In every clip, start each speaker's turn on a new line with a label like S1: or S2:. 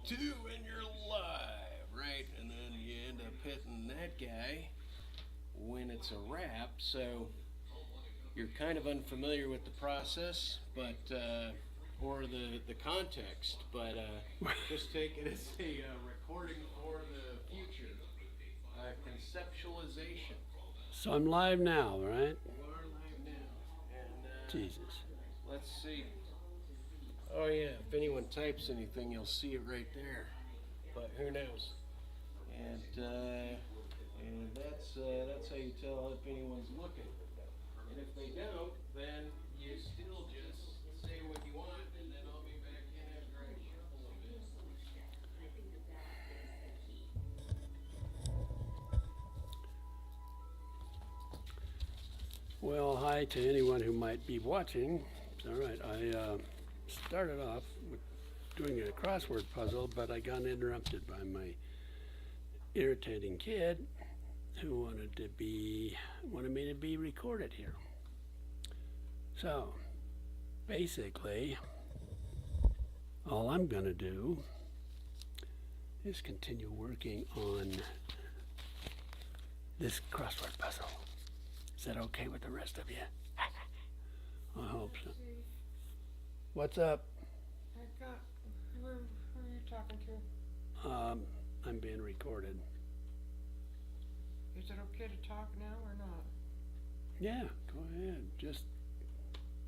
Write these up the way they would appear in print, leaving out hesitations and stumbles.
S1: two, and you're live, right? And then you end up hitting that guy when it's a wrap. So you're kind of unfamiliar with the process, but or the context, but just take it as a recording for the future, conceptualization.
S2: So I'm live now, right?
S1: You are live now, and
S2: Jesus.
S1: let's see. Oh yeah, if anyone types anything, you'll see it right there. But who knows? And that's how you tell if anyone's looking. And if they don't, then you still just say what you want, and then I'll be back in after I shuffle a bit.
S2: Well, hi to anyone who might be watching. All right, I started off with doing a crossword puzzle, but I got interrupted by my irritating kid who wanted me to be recorded here. So, basically, all I'm going to do is continue working on this crossword puzzle. Is that okay with the rest of you? I hope so. What's up?
S3: I got. Who are you talking to?
S2: I'm being recorded.
S3: Is it okay to talk now or not?
S2: Yeah, go ahead. Just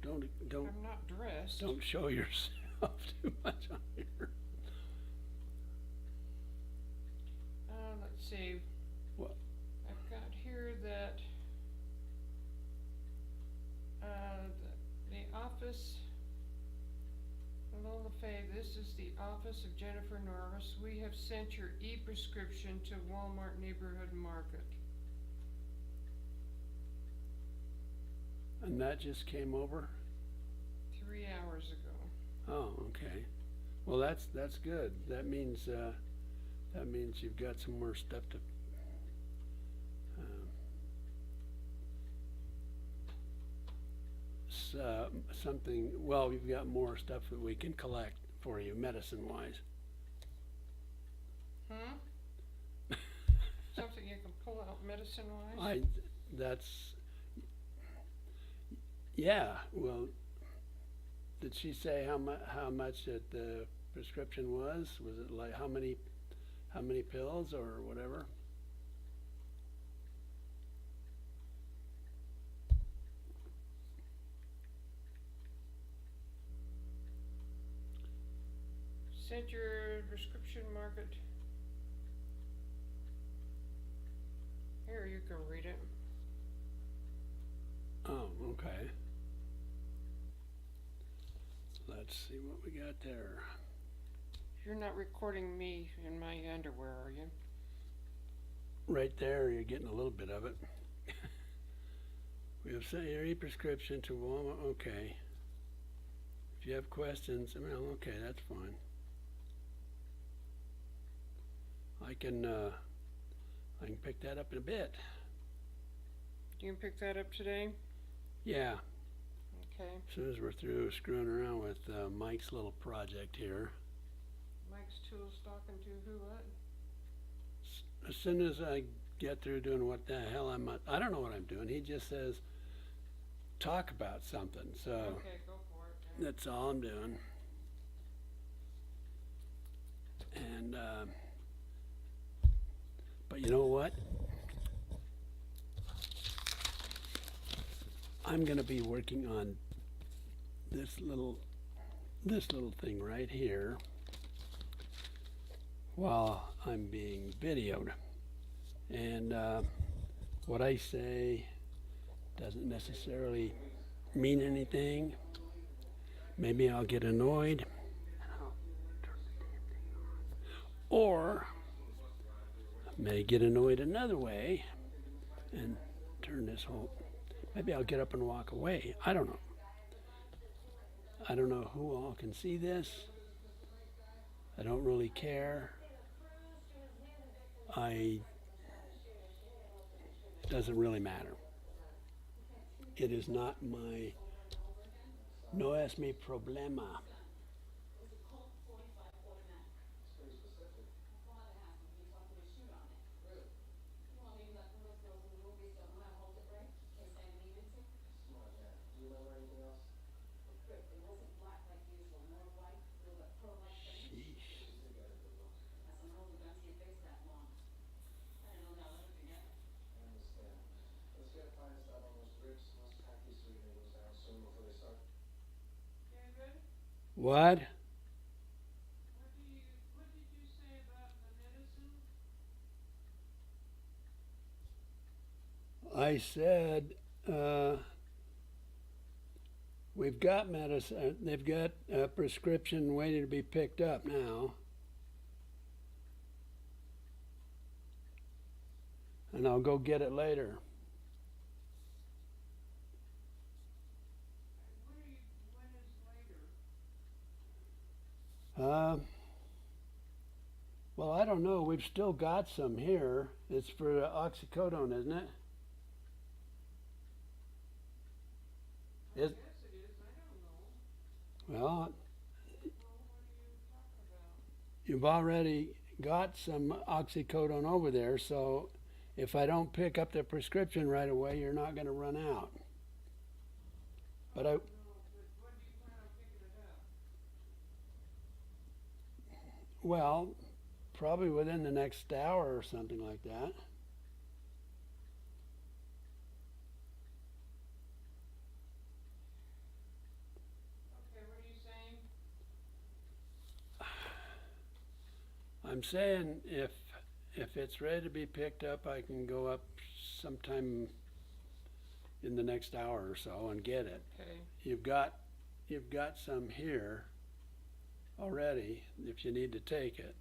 S2: don't
S3: I'm not dressed.
S2: don't show yourself too much on here.
S3: Let's see.
S2: What?
S3: I've got here that the office. Hello, LaFay. This is the office of Jennifer Norris. We have sent your e-prescription to Walmart Neighborhood Market.
S2: And that just came over?
S3: 3 hours ago.
S2: Oh, okay. Well, that's good. That means you've got some more stuff to. Something. Well, we've got more stuff that we can collect for you, medicine-wise.
S3: Something you can pull out medicine-wise?
S2: That's. Yeah. Well, did she say how much that the prescription was? Was it like how many pills or whatever?
S3: Sent your prescription market. Here, you can read it.
S2: Oh, okay. Let's see what we got there.
S3: You're not recording me in my underwear, are you?
S2: Right there, you're getting a little bit of it. We have sent your e-prescription to Walmart. Okay. If you have questions, well, okay, that's fine. I can pick that up in a bit.
S3: You can pick that up today?
S2: Yeah.
S3: Okay.
S2: As soon as we're through screwing around with Mike's little project here.
S3: Mike's tools talking to who what?
S2: As soon as I get through doing what the hell I don't know what I'm doing. He just says, talk about something. So
S3: Okay, go for it. Then.
S2: that's all I'm doing. And, but you know what? I'm going to be working on this little thing right here while I'm being videoed. And what I say doesn't necessarily mean anything. Maybe I'll get annoyed. Or I may get annoyed another way and turn this whole. Maybe I'll get up and walk away. I don't know. I don't know who all can see this. I don't really care. It doesn't really matter. It is not my. No es mi problema.
S4: you remember anything else?
S5: It wasn't black like usual, more white, a little bit pearl-like finish.
S2: Sheesh.
S4: What do you think got a good look?
S5: That's an older gun to your face that long. I don't know now, let it together.
S4: I understand. Let's get a fine start on those bricks, and let's pack these three windows down soon before they start.
S3: David,
S2: What?
S3: what did you say about the medicine?
S2: I said, we've got medicine, they've got a prescription waiting to be picked up now. And I'll go get it later.
S3: When is later?
S2: Well, I don't know. We've still got some here. It's for oxycodone, isn't it?
S3: Yes,
S2: Is,
S3: it is, I don't know.
S2: well,
S3: Well, what are you talking about?
S2: you've already got some oxycodone over there, so if I don't pick up the prescription right away, you're not going to run out. But I,
S3: No, but when do you plan on picking it up?
S2: well, probably within the next hour or something like that.
S3: Okay, what are you saying?
S2: I'm saying if it's ready to be picked up, I can go up sometime in the next hour or so and get it.
S3: Okay,
S2: You've got some here already if you need to take it.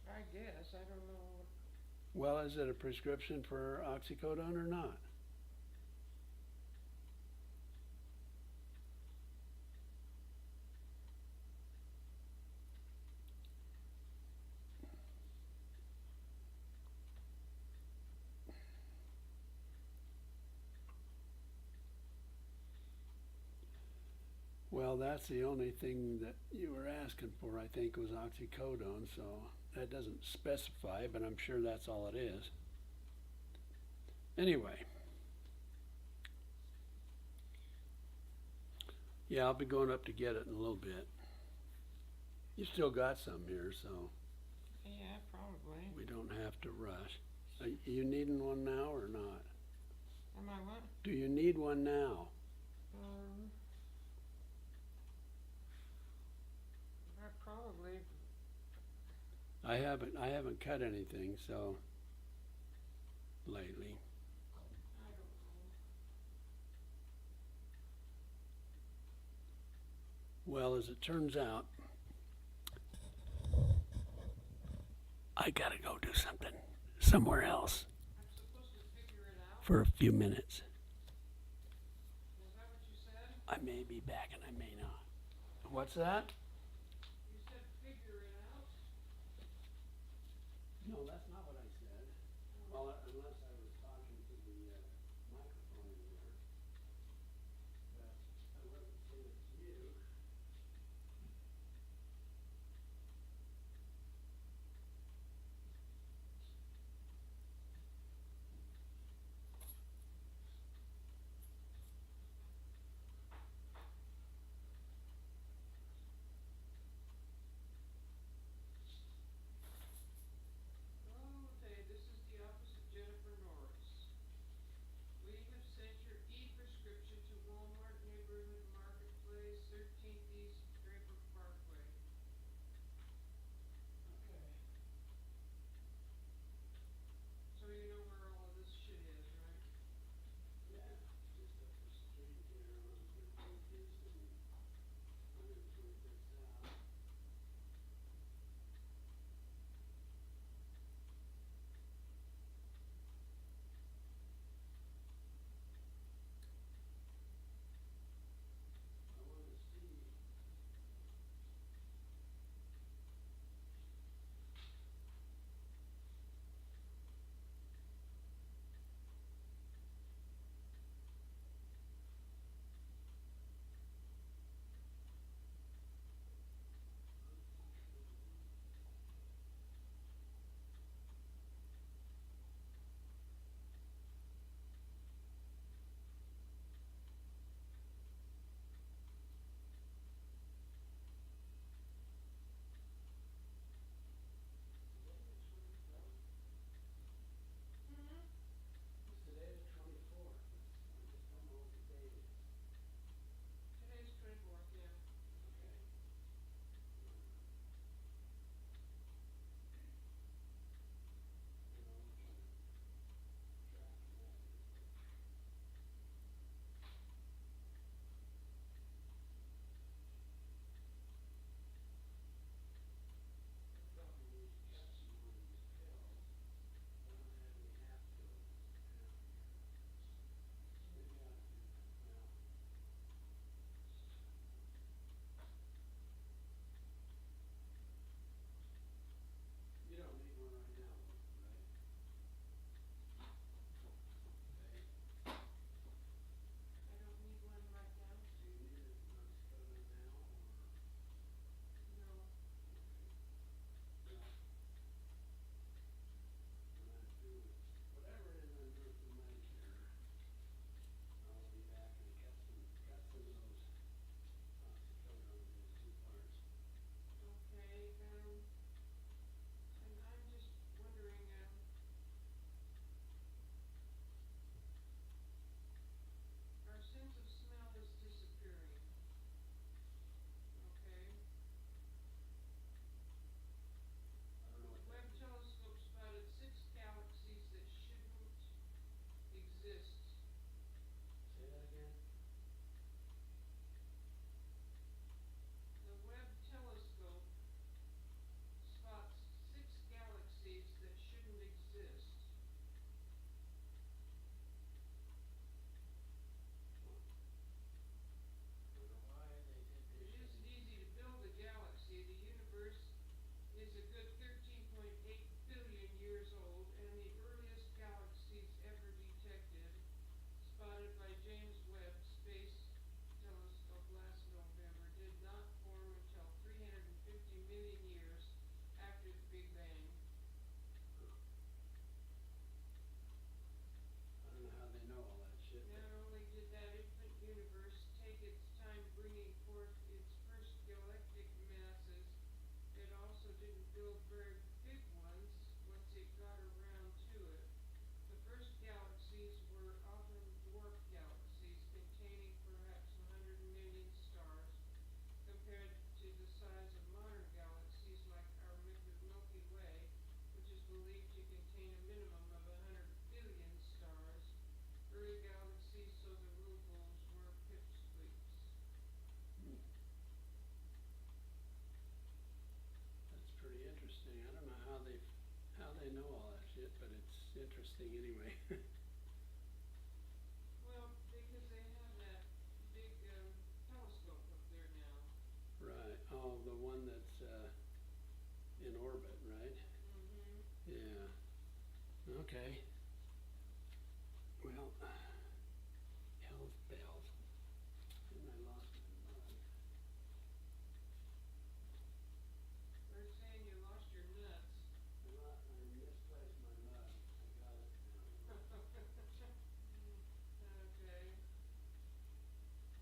S3: I guess, I don't know.
S2: Well, is it a prescription for oxycodone or not? Well, that's the only thing that you were asking for, I think, was oxycodone, so that doesn't specify, but I'm sure that's all it is. Anyway. Yeah, I'll be going up to get it in a little bit. You still got some here, so
S3: Yeah, probably.
S2: we don't have to rush. Are you needing one now or not?
S3: Am I what?
S2: Do you need one now?
S3: I probably,
S2: I haven't cut anything, so lately.
S3: I don't know.
S2: Well, as it turns out, I gotta go do something somewhere else
S3: I'm supposed to figure it out?
S2: for a few minutes.
S3: Was that what you said?
S2: I may be back and I may not. What's that?
S3: You said figure it out?
S2: No, that's not what I said. Well, unless I was talking to the microphone in there. But I wasn't saying it to you.
S3: Okay, this is the office of Jennifer is a good 13.8 billion years old and the earliest galaxies ever detected, spotted by James Webb Space Telescope last November, did not form until 350 million years after the Big Bang.
S2: I don't know how they know all that shit.
S3: Not only did that infant universe take its time bringing forth its first galactic masses, it also didn't build very big ones once it got around to it. The first galaxies were often dwarf galaxies containing perhaps 100 million stars, compared to the size of modern galaxies like our Milky Way, which is believed to contain a minimum of 100 billion stars. Early galaxies, so the rule goes, were pipsqueaks.
S2: That's pretty interesting. I don't know how they know all that shit, but it's interesting anyway.
S3: Well, because they have that big telescope up there now.
S2: Right. Oh, the one that's in orbit, right?
S3: Mm-hmm.
S2: Yeah. Okay. Well, hell's bells. And I lost my mind.
S3: They're saying you lost your nuts.
S2: I misplaced my mug. I got it now.
S3: Okay.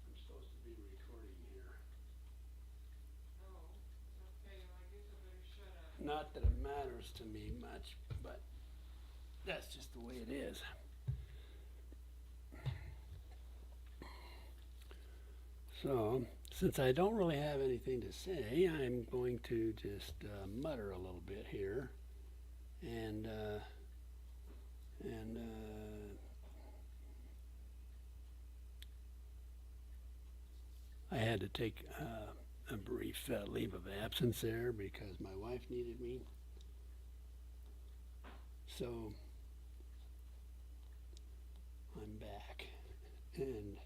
S2: I'm supposed to be recording here.
S3: Oh, okay, well, I guess I better shut up.
S2: Not that it matters to me much, but that's just the way it is. So, since I don't really have anything to say, I'm going to just mutter a little bit here, and I had to take a brief leave of absence there because my wife needed me. So I'm back, and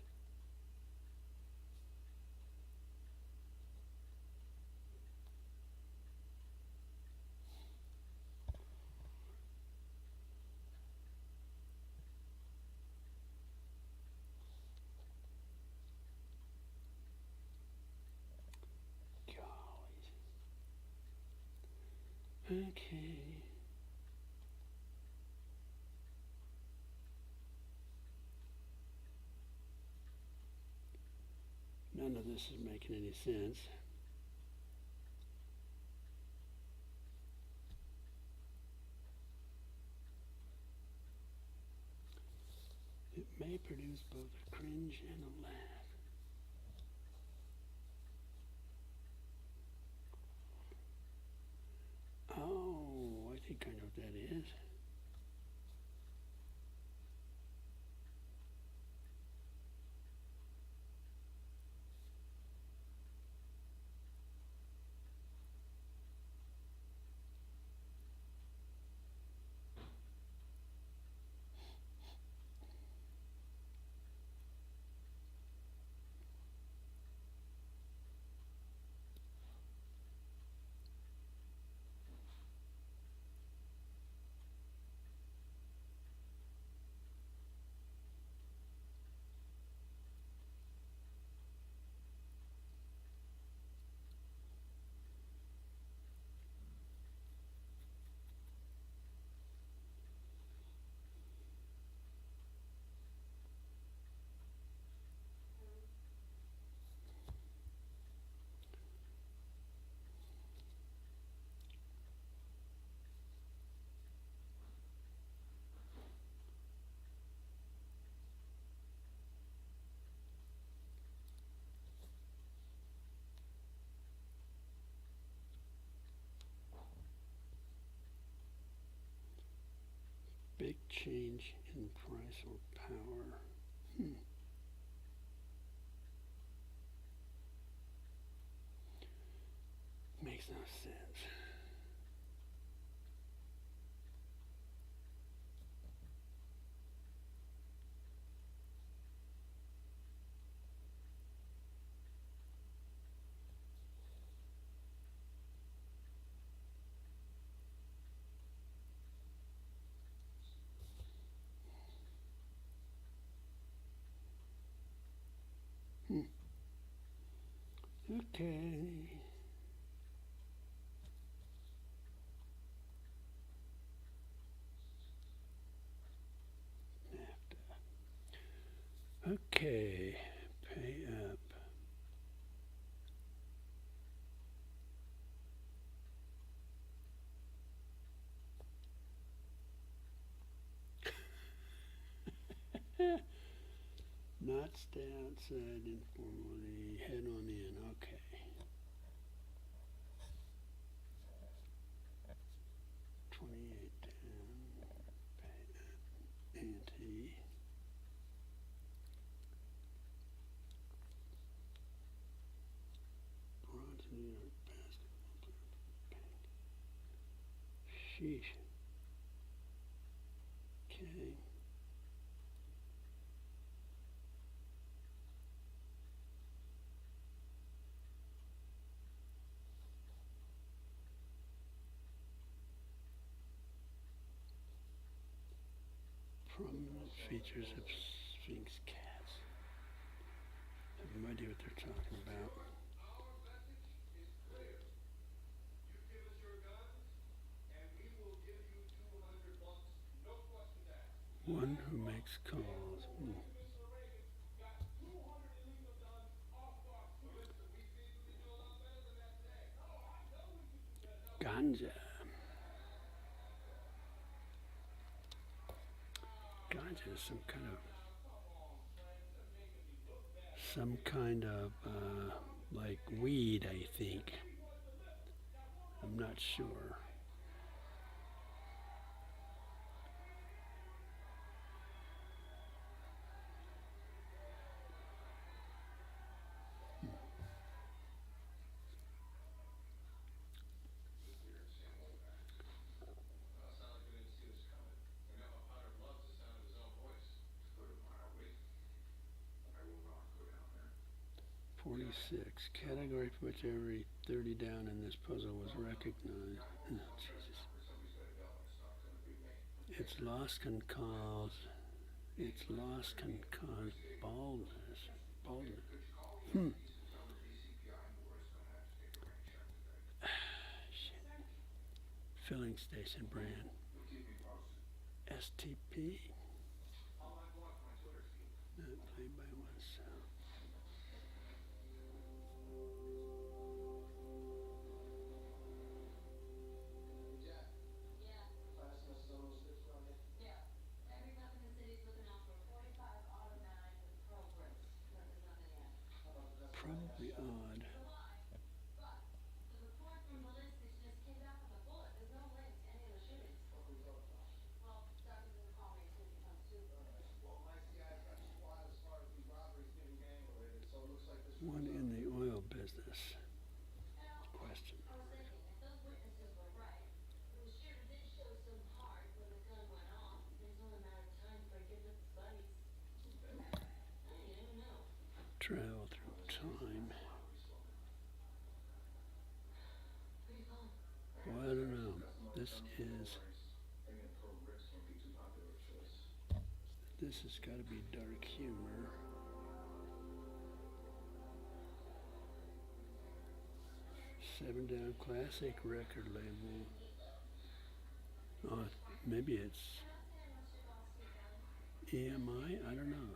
S2: golly. Okay. None of this is making any sense. It may produce both a cringe and a laugh. Oh, I think I know what that is. Big change in price or power. Makes no sense. Okay. Okay, pay up. Not stay outside informally, head on in, okay. $28 down, pay up, ante. Bronze New York basketball player. Sheesh. Okay. Prominent features of Sphinx cats. I have no idea what they're talking about. One who makes calls. Ganja. Ganja is some kind of like weed, I think. I'm not sure. .46 category for which every 30 down in this puzzle was recognized. Oh, Jesus. Its loss can cause baldness. Shit. Filling station brand. STP. Not played by oneself.
S4: Jack,
S5: Yeah,
S4: fastness is almost good for you.
S5: yeah. Every cop in the city's looking out for a 45 automatic with pro brakes, but there's nothing yet.
S4: How about the best
S2: Probably odd.
S5: It's a lie. But the report from ballistics just came back with a bullet. There's no link to any of the shootings.
S4: What can we talk about?
S5: Well, Doctor's gonna call me as soon as he comes to.
S4: Well, my CI's got a squad as far as these robberies getting gang related, so it looks like this
S2: One in the oil business.
S5: Al,
S2: Question.
S5: I was thinking, if those witnesses were right, the shooter did show some heart when the gun went off. It's only a matter of time before he gets with his buddies. You never know.
S2: Travel through time.
S5: Who do you call?
S2: Well, I don't know. This has got to be dark humor. Seven Down Classic record label. Oh, maybe it's EMI? I don't know.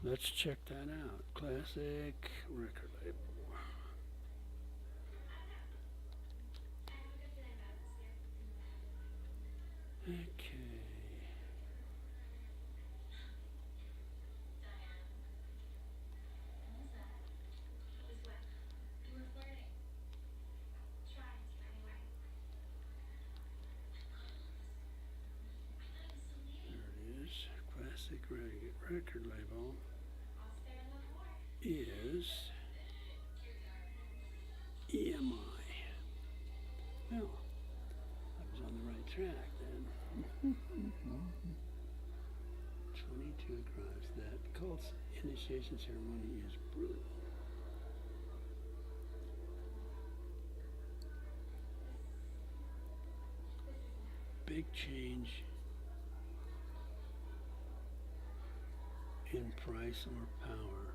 S2: Let's check that out. Classic record label. Okay. There it is. Classic record label is EMI. Well, I was on the right track then. 22 across. That cult's initiation ceremony is brutal. Big change in price or power.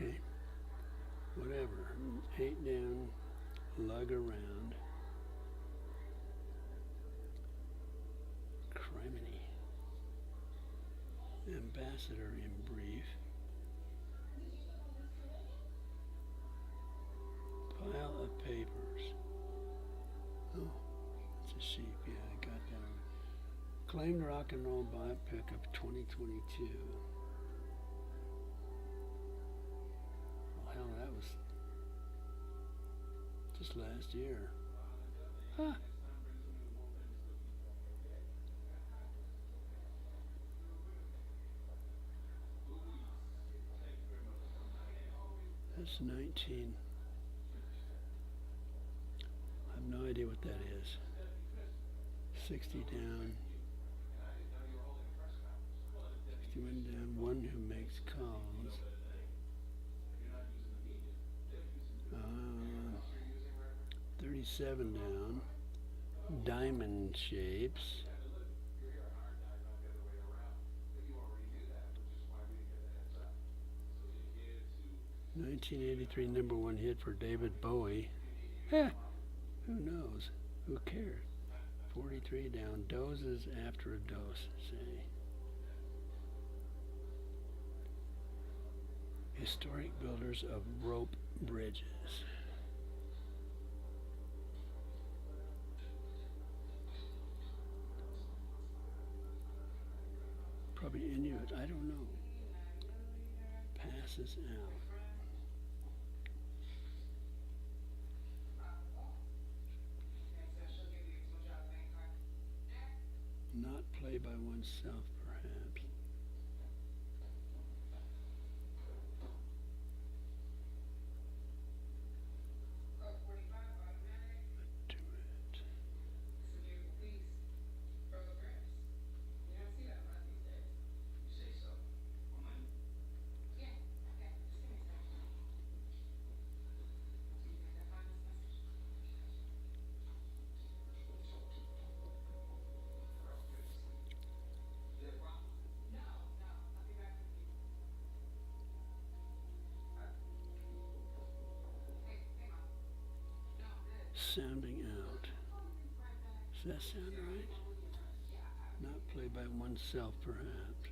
S2: Okay. Whatever. 8 down, lug around. Criminy. Ambassador in brief. Pile of papers. Oh, it's a sheep. Yeah, I got that one. Claimed rock and roll biopic of 2022. Well, hell, that was just last year. Huh. That's 19. I have no idea what that is. 60 down. 61 down. One who makes calls. 37 down. Diamond shapes. 1983 #1 hit for David Bowie. Who knows? Who cares? 43 down. Doses after a dose, say. Historic builders of rope bridges. Probably Inuit, I don't know. Passes out. Not play by oneself, perhaps. Do it. Sounding out. Does that sound right? Not play by oneself, perhaps.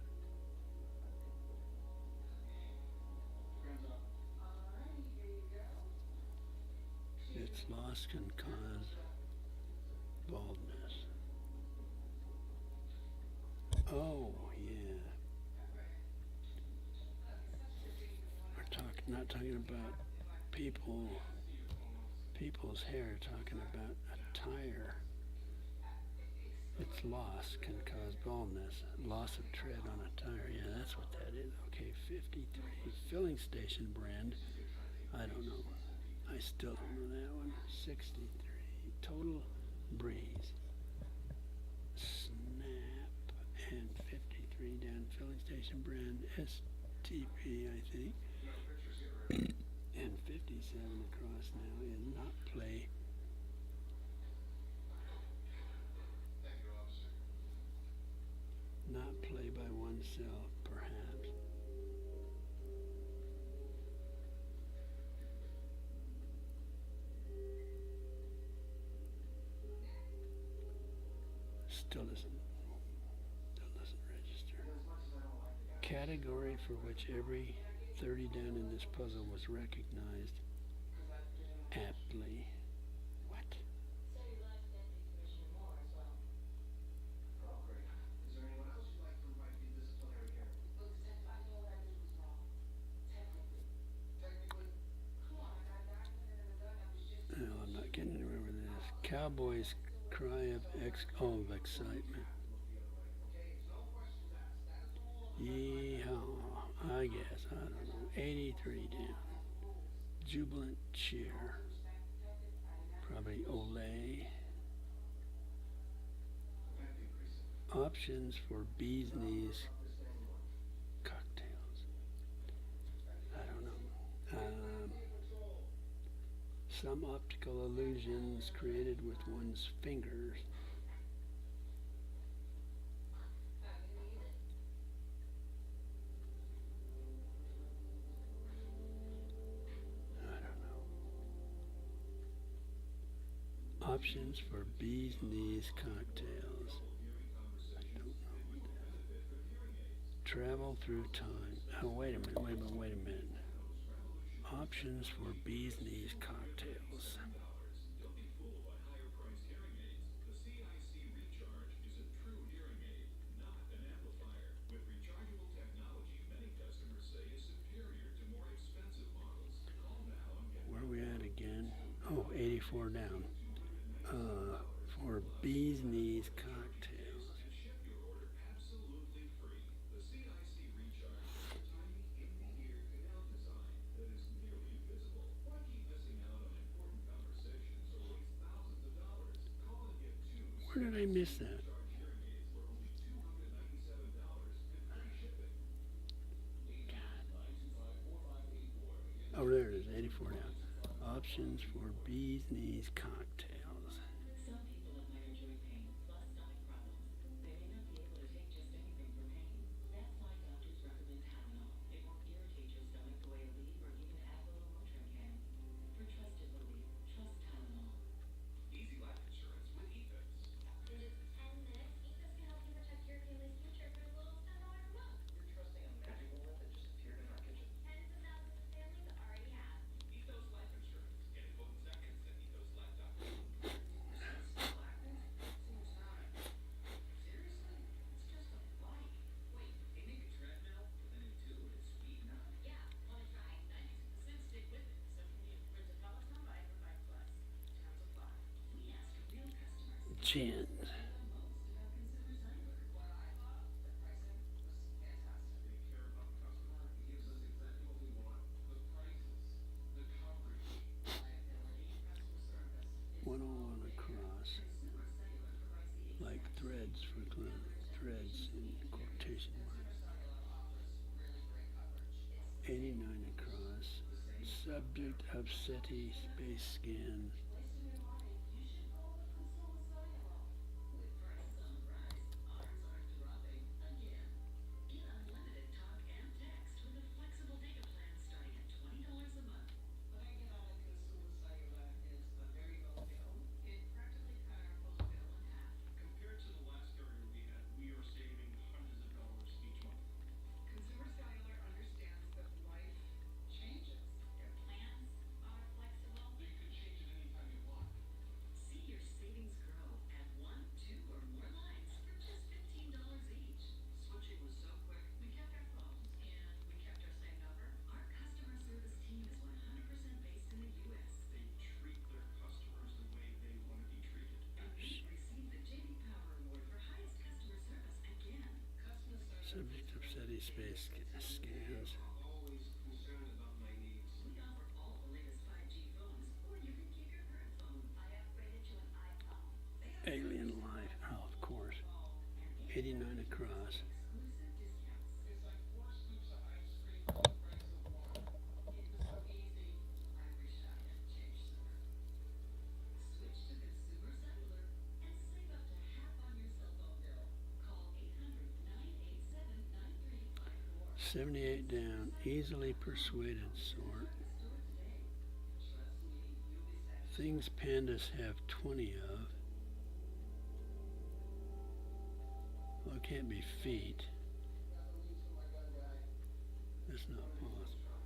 S2: Its loss can cause baldness. Oh, yeah. We're not talking about people's hair, talking about a tire. Its loss can cause baldness, loss of tread on a tire. Yeah, that's what that is. Okay, 53. Filling station brand. I don't know. I still don't know that one. 63. Total breeze. Snap. And 53 down. Filling station brand. STP, I think. And 57 across now is not play. Not play by oneself, perhaps. Still doesn't register. Category for which every 30 down in this puzzle was recognized aptly. What?
S5: So you like Deputy Commissioner Moore as well?
S4: Oh, great. Is there anyone else you'd like for my disciplinary hearing?
S5: Look, Detective, I know what I did was wrong. Technically.
S4: Technically,
S5: Come on, I got a document and a gun. I was just...
S2: No, I'm not getting anywhere with this. Cowboys cry of excitement. Yeehaw. I guess, I don't know. 83 down. Jubilant cheer. Probably Olay. Options for bee's knees cocktails. I don't know. Some optical illusions created with one's fingers. Options for bee's knees cocktails. I don't know what that is. Travel through time. Oh, wait a minute. Options for bee's knees cocktails. Where are we at again? Oh, 84 down. For bee's knees cocktails. Where did I miss that? Oh, there it is, 84 down. Options for bee's knees cocktails.
S6: Some people might enjoy pain plus stomach problems. They may not be able to take just anything for pain. That's why doctors recommend Tylenol. It won't irritate your stomach the way a leave or even add a little Motrin can. For trusted relief, trust Tylenol.
S7: Easy life insurance with EFIX.
S5: In just 10 minutes, EFIS can help you protect your family's future for as little as $10 a month.
S4: You're trusting a magic bullet that just appeared in our kitchen?
S5: Tens of thousands of families already have.
S7: Ethos Life Insurance. Get a quote in seconds at ethoslife.com.
S4: Seems high.
S7: Seriously? It's just a bike. Wait, they make a treadmill with a new tube and speed knob?
S5: Yeah, wanna try?
S7: 92% stick with it. So can you. There's a Peloton bike for Bike Plus. Terms apply.
S6: We asked real customers
S2: Gin.
S6: most about Consumer Cyber.
S4: What I love, the pricing was fantastic.
S7: They care about the customer. It gives us exactly what we want. The prices, the coverage,
S4: Reliability, customer service.
S2: 101 across.
S6: Consumer Cellular provides the
S2: Like threads for threads in quotation marks.
S4: Cellular offers really great coverage.
S2: 89 across. Subject of SETI space scan.
S6: wasting your money. You should go with Consumer Cellular. With prices on the rise, ours aren't dropping again. Get unlimited talk and text with a flexible data plan starting at $20 a month.
S4: What I get out of Consumer Cellular is a very low bill. It practically cut our phone bill in half.
S7: compared to the last carrier we had, we are saving hundreds of dollars each month.
S4: Consumer Cellular understands that life changes.
S5: Their plans are flexible.
S7: You could change it anytime you want.
S6: See your savings grow. Add 1, 2, or more lines for just $15 each.
S7: Switching was so quick.
S6: We kept our phones and we kept our same number. Our customer service team is 100% based in the U.S.
S7: They treat their customers the way they want to be treated.
S6: And we received the J.D. Power Award for highest customer service again.
S4: Customer service.
S2: Subject of SETI space scans.
S7: Always concerned about my needs.
S6: We offer all the latest 5G phones, or you can keep your current phone.
S5: I upgraded to an iPhone.
S2: Alien Life. Oh, of course. 89 across.
S6: Exclusive discounts.
S4: It's like 4 scoops of ice cream for the price of one. It was so easy. I wish I had changed sooner.
S6: Switch to Consumer Cellular and save up to half on your cell phone bill. Call 800-987-9354.
S2: 78 down. Easily persuaded sort.
S6: Store today.
S4: Trust me, you'll be satisfied.
S2: Things pandas have 20 of. Well, it can't be feet.
S4: Got the lead to my gun guy.
S2: That's not possible.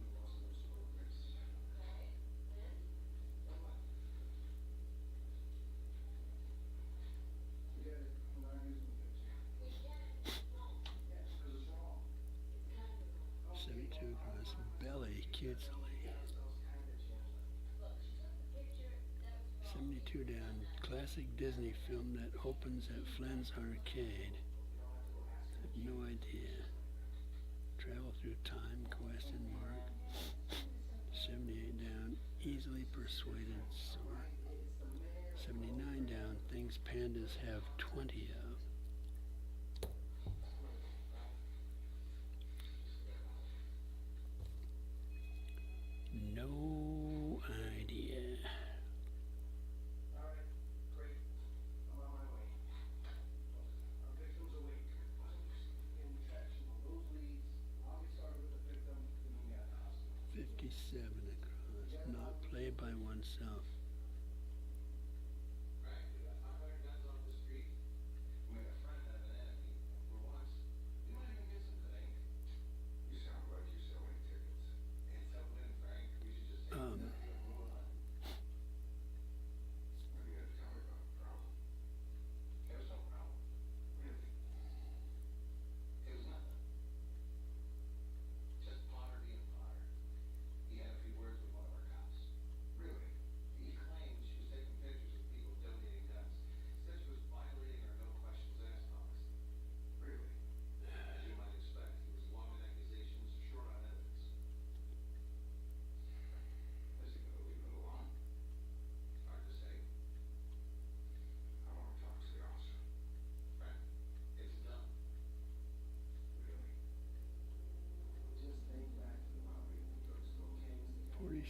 S4: Forget it. I'm not using the picture.
S5: We get it. Won't.
S4: Yeah, because it's wrong.
S5: It's kind of wrong.
S2: 72 across. Belly cutesily.
S4: Those kind of children.
S5: Look, she took the picture. That was wrong.
S2: 72 down. Classic Disney film that opens at Flynn's Arcade. Have no idea. Travel through time, question mark. 78 down. Easily persuaded sort. 79 down. Things pandas have 20 of. No idea.
S4: All right, great. I'm on my way. Our victim's awake. In traction on those leads. I'll get started with the victim, then we got the hospital.
S2: 57 across. Not played by oneself.
S4: Right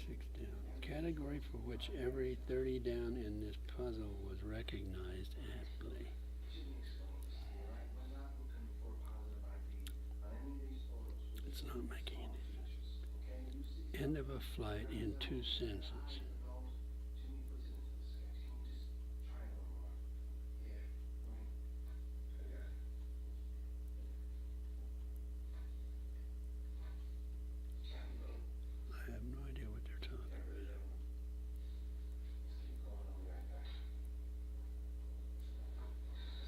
S2: 26 down. Category for which every 30 down in this puzzle was recognized aptly.
S4: Jimmy explains, alright, we're not looking for positive ID on any of these photos. We're
S2: It's
S4: just
S2: not
S4: looking
S2: making
S4: for
S2: any
S4: features, okay? You see
S2: End of a flight in 2 senses.
S4: Jimmy puts it into the sketch. Can you just try it a little more? Yeah, right. I got it. County road.
S2: I have no idea what they're talking
S4: Get rid of that one. Just keep going, I'll be right back. This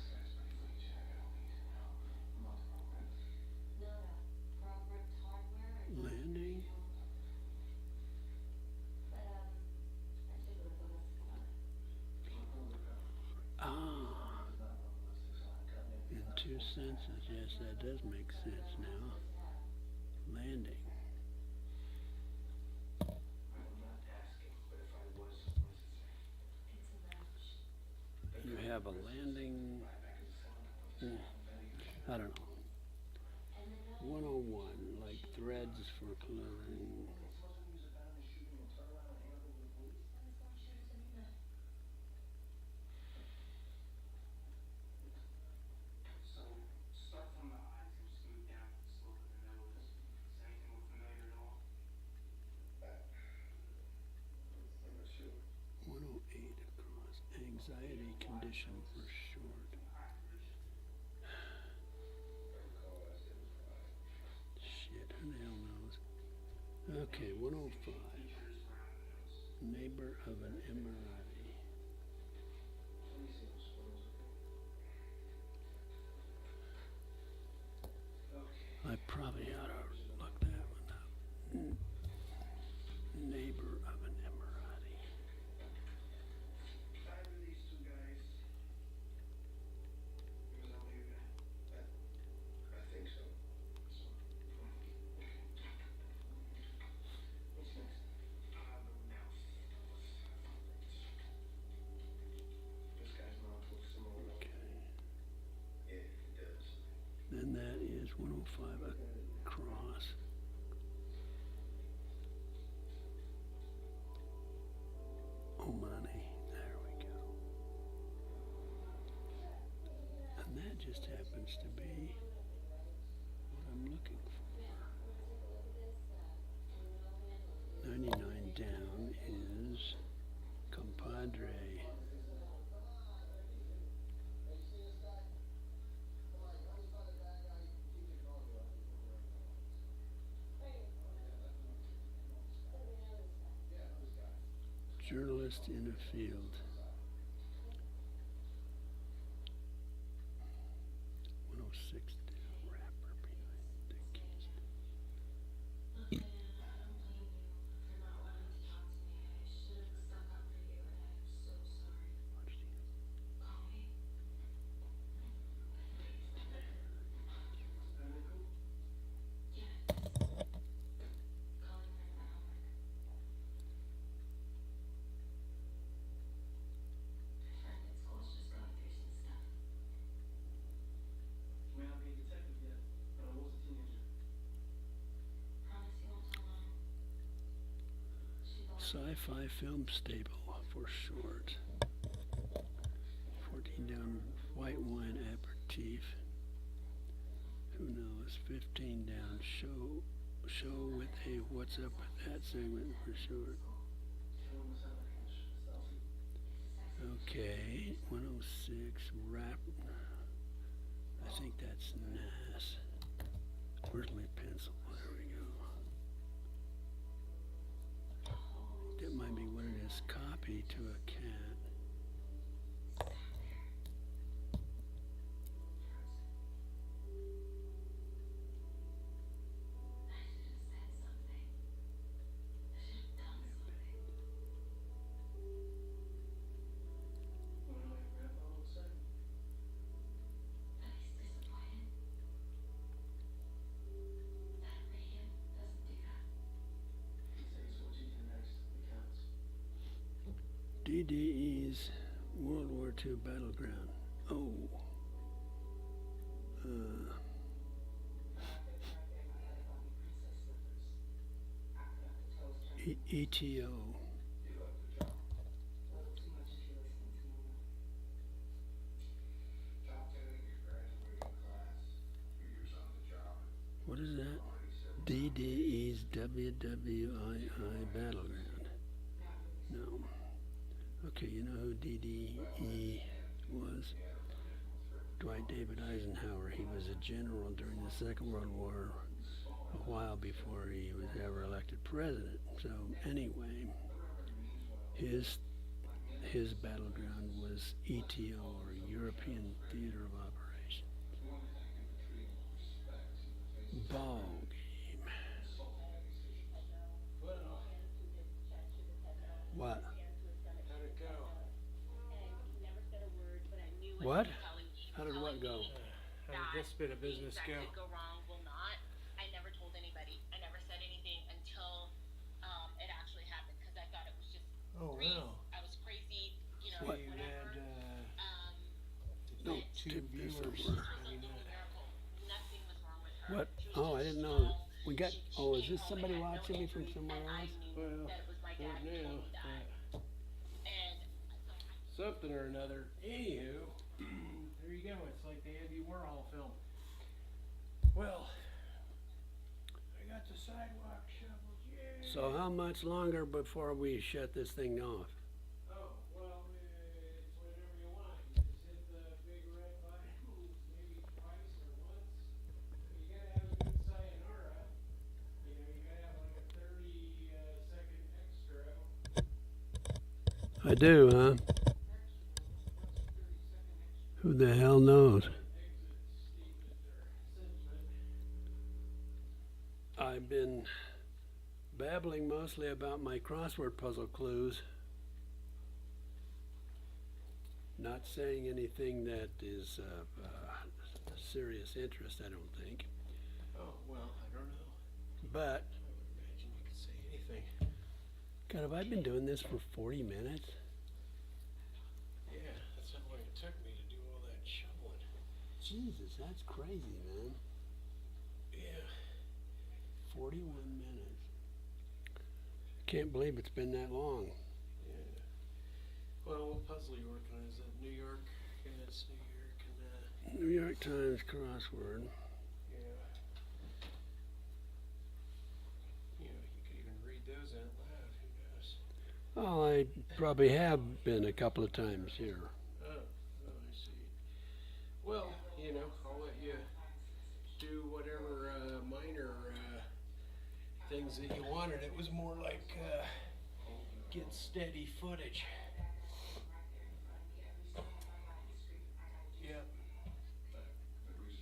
S4: guy's pretty weak, Jack. I don't need help. I'm not the program.
S5: Not a programmed hardware or not
S2: Landing?
S5: But, I took a look on this one.
S2: Ah, in 2 senses. Yes, that does make sense now. Landing.
S4: I'm not asking, but if I was, what does it say?
S5: It's a match.
S2: You have a landing. I don't know. 101, like threads for clothing.
S4: Supposed to use a gun and shooting and turn around and hand over the police? So, start from the eyes and just move down the slope of the nose. Is anything look familiar at all? I'm not sure.
S2: 108 across. Anxiety condition for short. Shit, who the hell knows? Okay, 105. Neighbor of an Emirati.
S4: Let me see those photos, okay?
S2: I probably ought to look that one up. Neighbor of an Emirati.
S4: Either these two guys. Is that what you're gonna? I think so. What's next? The mouth. This guy's mouth looks similar.
S2: Okay.
S4: Yeah, it does.
S2: Then that is 105 across. Omani. There we go. And that just happens to be what I'm looking for. 99 down is compadre. Journalist in a field. 106 down, rapper behind the keys.
S5: Okay, I don't blame you for not wanting to talk to me. I should have stuck up for you, and I'm so sorry.
S2: Watch the
S5: Call me. Yes. Calling for my homework. My friend at school's just going through some stuff.
S4: You may not be a detective yet, but I was a teenager.
S5: Promise you won't tell Mom. She thought
S2: Sci-fi film stable for short. 14 down, white wine aperitif. Who knows? 15 down, show with a what's up with that segment for short. Okay, 106 rap. I think that's NAS. Where's my pencil? There we go. That might be what it is. Copy to a cat.
S5: I should have said something. I should have done something.
S4: Wanna know what your grandpa would say?
S5: But he's disappointed. That radio doesn't do that.
S4: He'd say, so what you do next, it counts.
S2: DDE's World War II battleground. Oh. ETO. What is that? DDE's WWII Battleground. No. Okay, you know who DDE was? Dwight David Eisenhower. He was a general during the Second World War, a while before he was ever elected president. So anyway, his battleground was ETO, or European Theater of Operations. Ball game. What?
S1: How'd it go?
S2: What? How did what go?
S1: How did this bit of business go?
S8: That could go wrong will not. I never told anybody. I never said anything until it actually happened because I thought it was just
S1: Oh,
S8: crazy.
S1: wow.
S8: I was crazy, you know,
S1: So you
S8: whatever.
S1: had,
S2: Don't
S1: two
S2: tip this
S1: viewers.
S2: over.
S8: This was a little miracle. Nothing was wrong with her.
S2: What?
S8: She was
S2: Oh, I
S8: just
S2: didn't know.
S8: small.
S2: We got.
S8: She
S2: Oh, is
S8: came
S2: this
S8: home
S2: somebody
S8: and had no
S2: watching me from
S8: injuries,
S2: somewhere
S8: and I
S2: else?
S8: knew
S1: Well,
S8: that it was my dad
S1: right
S8: who told
S1: now,
S8: me that. And
S1: something or another. Anywho, there you go. It's like the Andy Warhol film. Well, I got the sidewalk shoveled. Yay!
S2: So how much longer before we shut this thing off?
S1: Oh, well, it's whenever you want. You just hit the big red button, maybe twice or once. You gotta have a good sayonara. You know, you gotta have like a 30-second extra.
S2: I do, huh? Who the hell knows? I've been babbling mostly about my crossword puzzle clues. Not saying anything that is of serious interest, I don't think.
S1: Oh, well, I don't know.
S2: But,
S1: I would imagine you could say anything.
S2: God, have I been doing this for 40 minutes?
S1: Yeah, that's how long it took me to do all that shoveling.
S2: Jesus, that's crazy, man.
S1: Yeah.
S2: 41 minutes. Can't believe it's been that long.
S1: Yeah. Well, what puzzle are you working on? Is that New York? Yeah, it's New York and,
S2: New York Times crossword.
S1: yeah. You know, you could even read those out loud. Who knows?
S2: Oh, I probably have been a couple of times here.
S1: Oh, I see. Well, you know, I'll let you do whatever minor things that you wanted. It was more like get steady footage. Yep.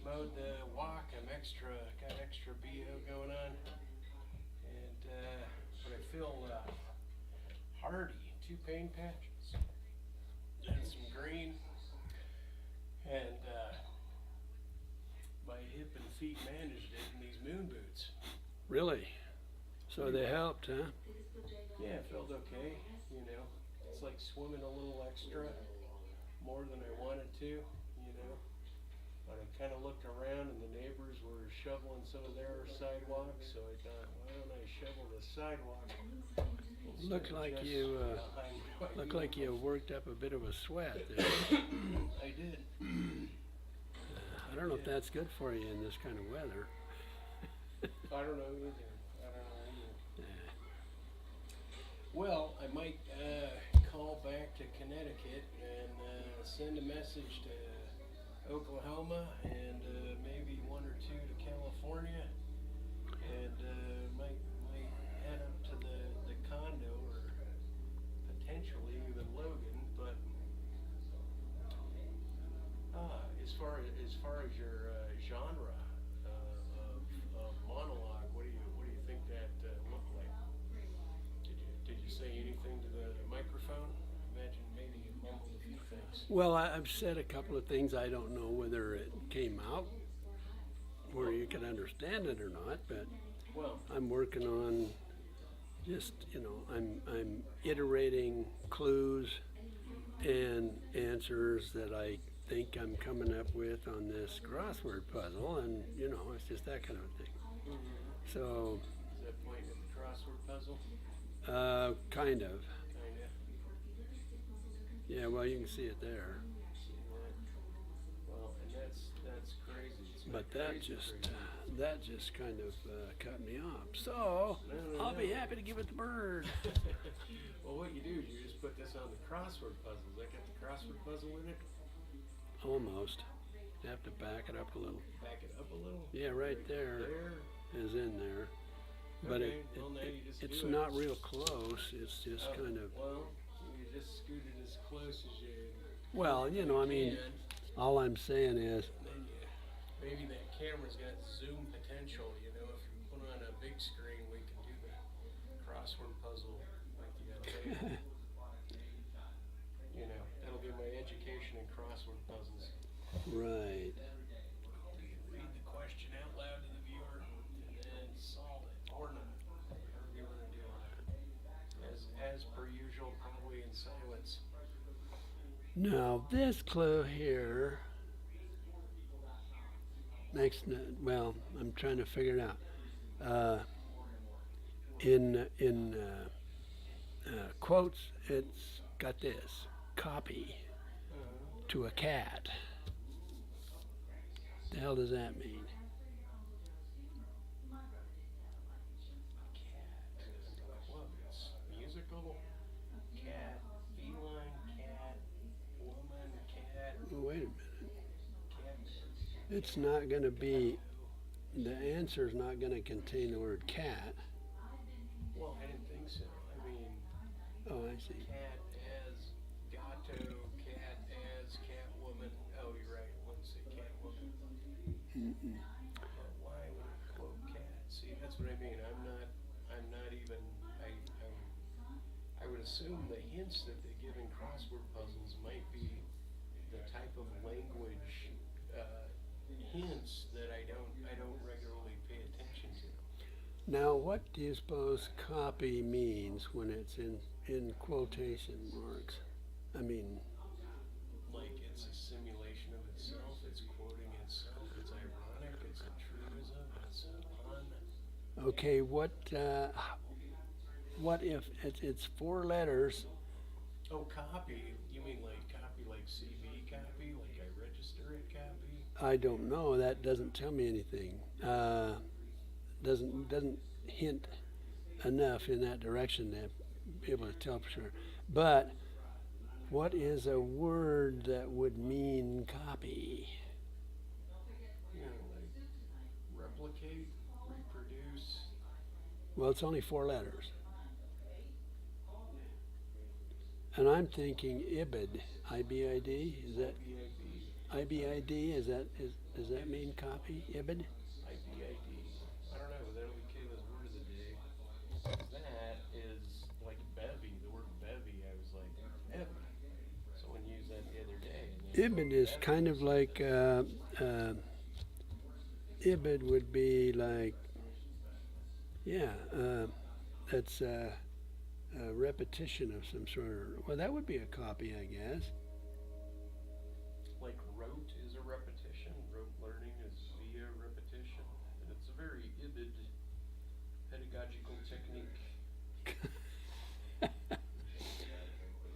S1: Mowed the walk. Got extra BO going on. And, but I feel hardy. 2 pain patches. And some green. And my hip and feet managed it in these moon boots.
S2: Really? So they helped, huh?
S1: Yeah, it felt okay. You know, it's like swimming a little extra, more than I wanted to. You know, but I kind of looked around and the neighbors were shoveling some of their sidewalks, so I thought, why don't I shovel the sidewalk? instead
S2: Looked
S1: of
S2: like
S1: just
S2: you,
S1: behind my
S2: Looked like you worked up a bit of a sweat there.
S1: I did.
S2: I don't know if that's good for you in this kind of weather.
S1: I don't know either. I don't know either.
S2: Yeah.
S1: Well, I might call back to Connecticut and send a message to Oklahoma and maybe 1 or 2 to California, and might head up to the condo or potentially even Logan. But as far as your genre of monologue, what do you think that looked like? Did you say anything to the microphone? Imagine maybe you mumbled a few things.
S2: Well, I've said a couple of things. I don't know whether it came out where you can understand it or not, but
S1: Well,
S2: I'm working on just, I'm iterating clues and answers that I think I'm coming up with on this crossword puzzle, and, it's just that kind of a thing. So,
S1: is that pointing at the crossword puzzle?
S2: Kind of.
S1: Kinda.
S2: Yeah, well, you can see it there.
S1: Well, and that's crazy. It's
S2: But
S1: crazy, crazy.
S2: that just kind of cut me off. So
S1: No,
S2: I'll be
S1: no.
S2: happy to give it the bird.
S1: Well, what you do is you just put this on the crossword puzzles. I got the crossword puzzle in it.
S2: Almost. You have to back it up a little.
S1: Back it up a little.
S2: Yeah, right there
S1: There.
S2: is in there. But
S1: Okay, well, now you just
S2: it's
S1: do it.
S2: not real close. It's just
S1: Oh,
S2: kind of,
S1: Well, you just scoot it as close as you
S2: well, you know, I mean,
S1: can.
S2: all I'm saying is,
S1: Then maybe that camera's got zoom potential. You know, if you put on a big screen, we can do the crossword puzzle like you got later. You know, that'll be my education in crossword puzzles.
S2: right.
S1: You can read the question out loud to the viewer and then solve it or not. Whatever you want to do. As per usual, probably in silence.
S2: Now, this clue here makes no, well, I'm trying to figure it out. In quotes, it's got this copy to a cat. The hell does that mean?
S1: Quotes. Musical, cat, feline, cat, woman, cat,
S2: Well, wait a minute.
S1: cat.
S2: It's not going to be, the answer is not going to contain the word cat.
S1: Well, I didn't think so. I mean,
S2: Oh, I see.
S1: cat as gato, cat as catwoman. Oh, you're right. It wouldn't say catwoman.
S2: Mm-mm.
S1: But why would it quote cat? See, that's what I mean. I'm not even, I would assume the hints that they give in crossword puzzles might be the type of language, hints that I don't regularly pay attention to.
S2: Now, what do you suppose copy means when it's in quotation marks? I mean,
S1: Like it's a simulation of itself, it's quoting itself, it's ironic, it's a truism, it's a pun.
S2: okay, what if it's four letters?
S1: Oh, copy, you mean like copy like CB copy, like I register it copy?
S2: I don't know. That doesn't tell me anything. Doesn't hint enough in that direction to be able to tell for sure. But what is a word that would mean copy?
S1: You know, like replicate, reproduce.
S2: Well, it's only four letters. And I'm thinking IBID, IBID. Is that IBID? Does that mean copy? IBID?
S1: IBID. I don't know, that'll be Kayla's word of the day. That is like bevy, the word bevy. I was like, bevy. Someone used that the other day. And they
S2: IBID is kind of like IBID would be like, yeah, that's a repetition of some sort. Well, that would be a copy, I guess.
S1: like rote is a repetition. Rote learning is via repetition. And it's a very IBID pedagogical technique.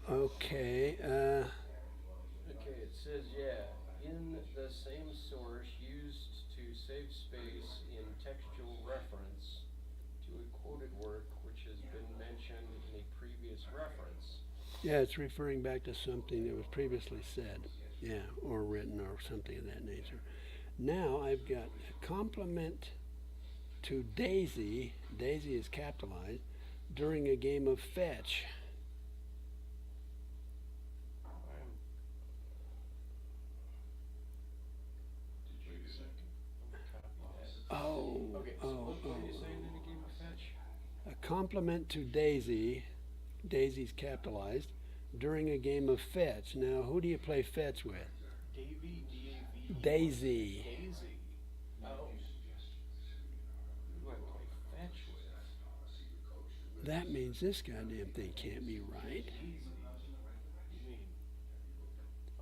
S2: Okay.
S1: Okay, it says, yeah, in the same source used to save space in textual reference to a quoted work which has been mentioned in a previous reference.
S2: Yeah, it's referring back to something that was previously said. Yeah, or written or something of that nature. Now I've got a compliment to Daisy. Daisy is capitalized during a game of fetch.
S1: Did you second? I'm gonna copy that.
S2: Oh,
S1: Okay, so what are you saying in a game of fetch?
S2: A compliment to Daisy. Daisy's capitalized during a game of fetch. Now, who do you play fetch with?
S1: Davy, D-A-V?
S2: Daisy.
S1: Daisy. Oh. Who do I play fetch with?
S2: That means this goddamn thing can't be right.
S1: Daisy. You mean,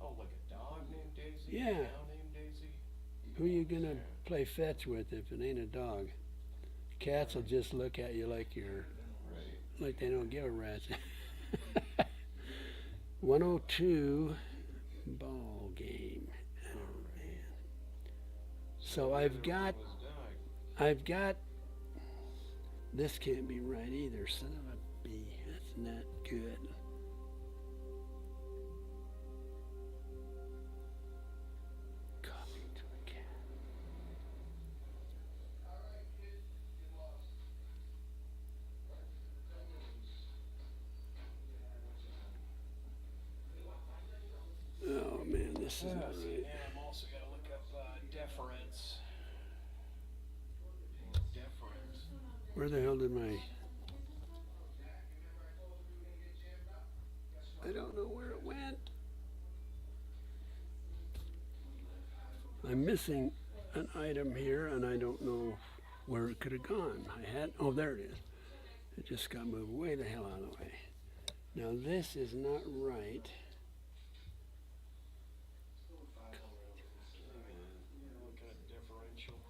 S1: oh, like a dog named Daisy?
S2: Yeah.
S1: A cow named Daisy?
S2: Who you gonna play fetch with if it ain't a dog? Cats will just look at you like you're
S1: Right.
S2: like they don't give a rat's. 102 ball game. Oh man. So I've got this can't be right either, son of a b. That's not good. Coffee to a cat.
S4: Alright, kid, you lost.
S2: Oh man, this isn't
S1: Yeah,
S2: right.
S1: I'm also gotta look up deference. Deference.
S2: Where the hell did my... I don't know where it went. I'm missing an item here and I don't know where it could have gone. I had, oh there it is. It just got moved way the hell out of the way. Now this is not right.
S1: Looking at differential.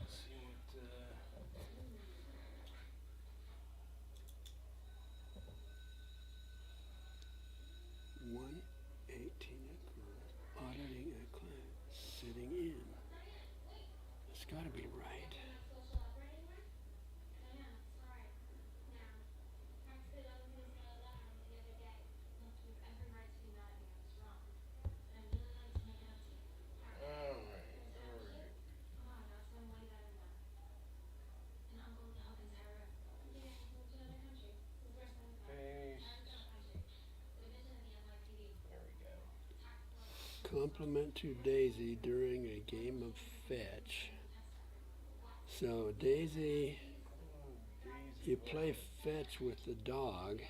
S1: See what
S2: 118 across, auditing a client, sitting in. It's gotta be right. Compliment to Daisy during a game of fetch. So Daisy, you play fetch with the dog,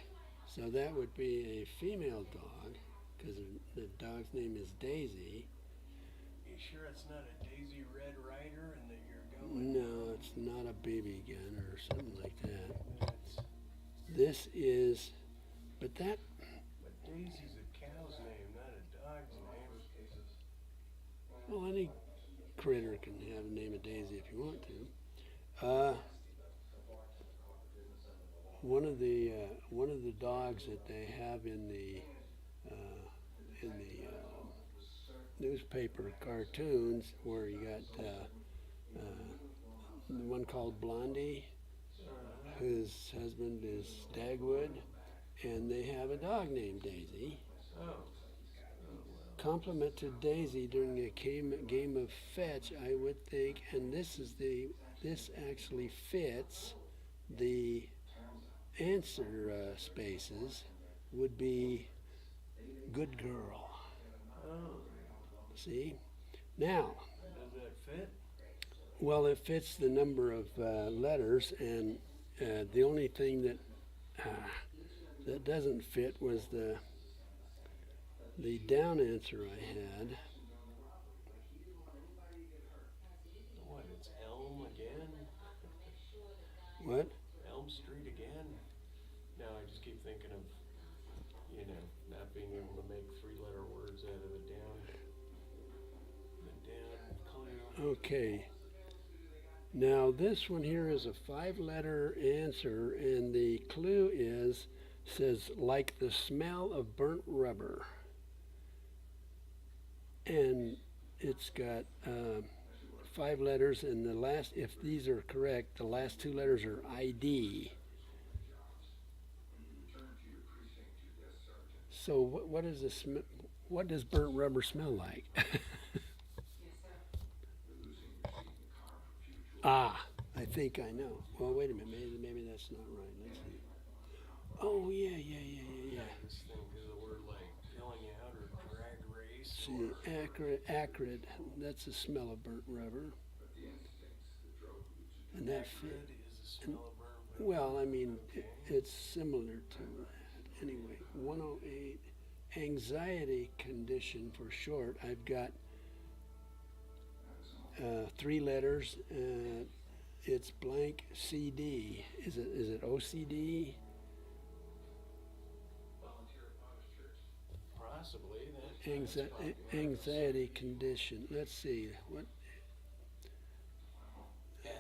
S2: so that would be a female dog, because the dog's name is Daisy.
S1: You sure it's not a Daisy Red Rider and that you're going?
S2: No, it's not a BB gun or something like that.
S1: That's,
S2: This is, but that,
S1: but Daisy's a cow's name, not a dog's name.
S2: well, any critter can have a name of Daisy if you want to. One of the dogs that they have in the newspaper cartoons, where you got the one called Blondie, whose husband is Dagwood, and they have a dog named Daisy.
S1: Oh.
S2: Compliment to Daisy during a game of fetch, I would think, and this actually fits the answer spaces, would be good girl.
S1: Oh.
S2: See? Now,
S1: Does that fit?
S2: well, it fits the number of letters, and the only thing that doesn't fit was the down answer I had.
S1: What, it's Elm again?
S2: What?
S1: Elm Street again? No, I just keep thinking of, not being able to make 3-letter words out of the down clue.
S2: Okay. Now this one here is a 5-letter answer, and the clue says like the smell of burnt rubber. And it's got 5 letters, and the last, if these are correct, the last 2 letters are ID. So what is the what does burnt rubber smell like? Ah, I think I know. Well, wait a minute. Maybe that's not right. Let's see. Oh yeah.
S1: This thing is a word like filling out or drag race.
S2: See, acrid. That's the smell of burnt rubber. And that fit.
S1: Acrid is the smell of burnt rubber.
S2: Well, I mean, it's similar to that. Anyway, 108, anxiety condition for short. I've got 3 letters. It's blank CD. Is it OCD?
S1: Possibly. That's probably
S2: Anxiety condition. Let's see. What?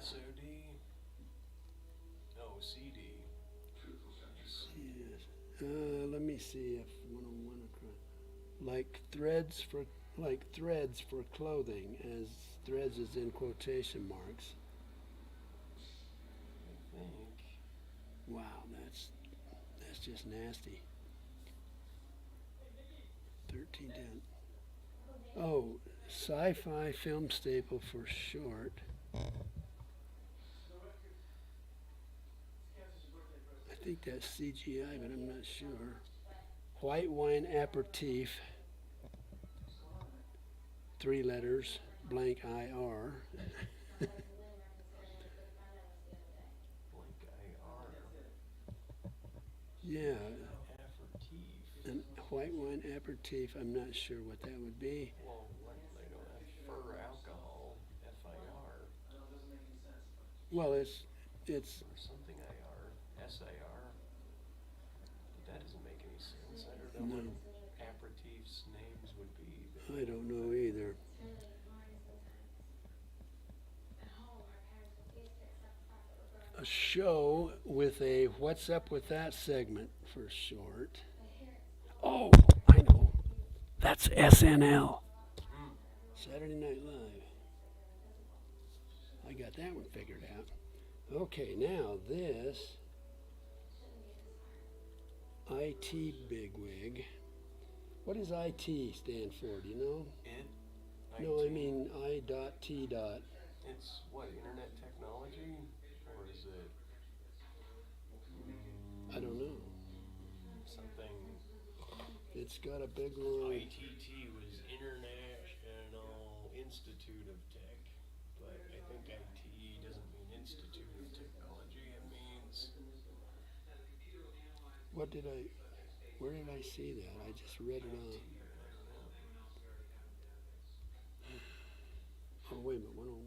S1: SOD. Oh, OCD.
S2: Yes. Let me see if 101 across. Like threads for clothing, as threads is in quotation marks.
S1: I think.
S2: Wow, that's just nasty. 1310. Oh, sci-fi film staple for short. I think that's CGI, but I'm not sure. White wine aperitif. 3 letters, blank IR.
S1: Blank IR.
S2: Yeah,
S1: Aperitif.
S2: and white wine aperitif, I'm not sure what that would be.
S1: Well, what, they don't have fur alcohol, FIR,
S2: Well, it's
S1: or something IR, SIR. But that doesn't make any sense. I don't know
S2: No.
S1: what aperitifs names would be.
S2: I don't know either. A show with a what's up with that segment for short. Oh, I know. That's SNL. Saturday Night Live. I got that one figured out. Okay, now this IT bigwig. What does IT stand for? Do you know? No, I
S1: IT?
S2: mean I.T.
S1: It's what, internet technology? Or is it
S2: I don't know.
S1: something?
S2: It's got a big long.
S1: ITT was International Institute of Tech, but I think IT doesn't mean Institute of Technology. It means
S2: What did I? Where did I see that? I just read it off. Oh wait a minute, 101.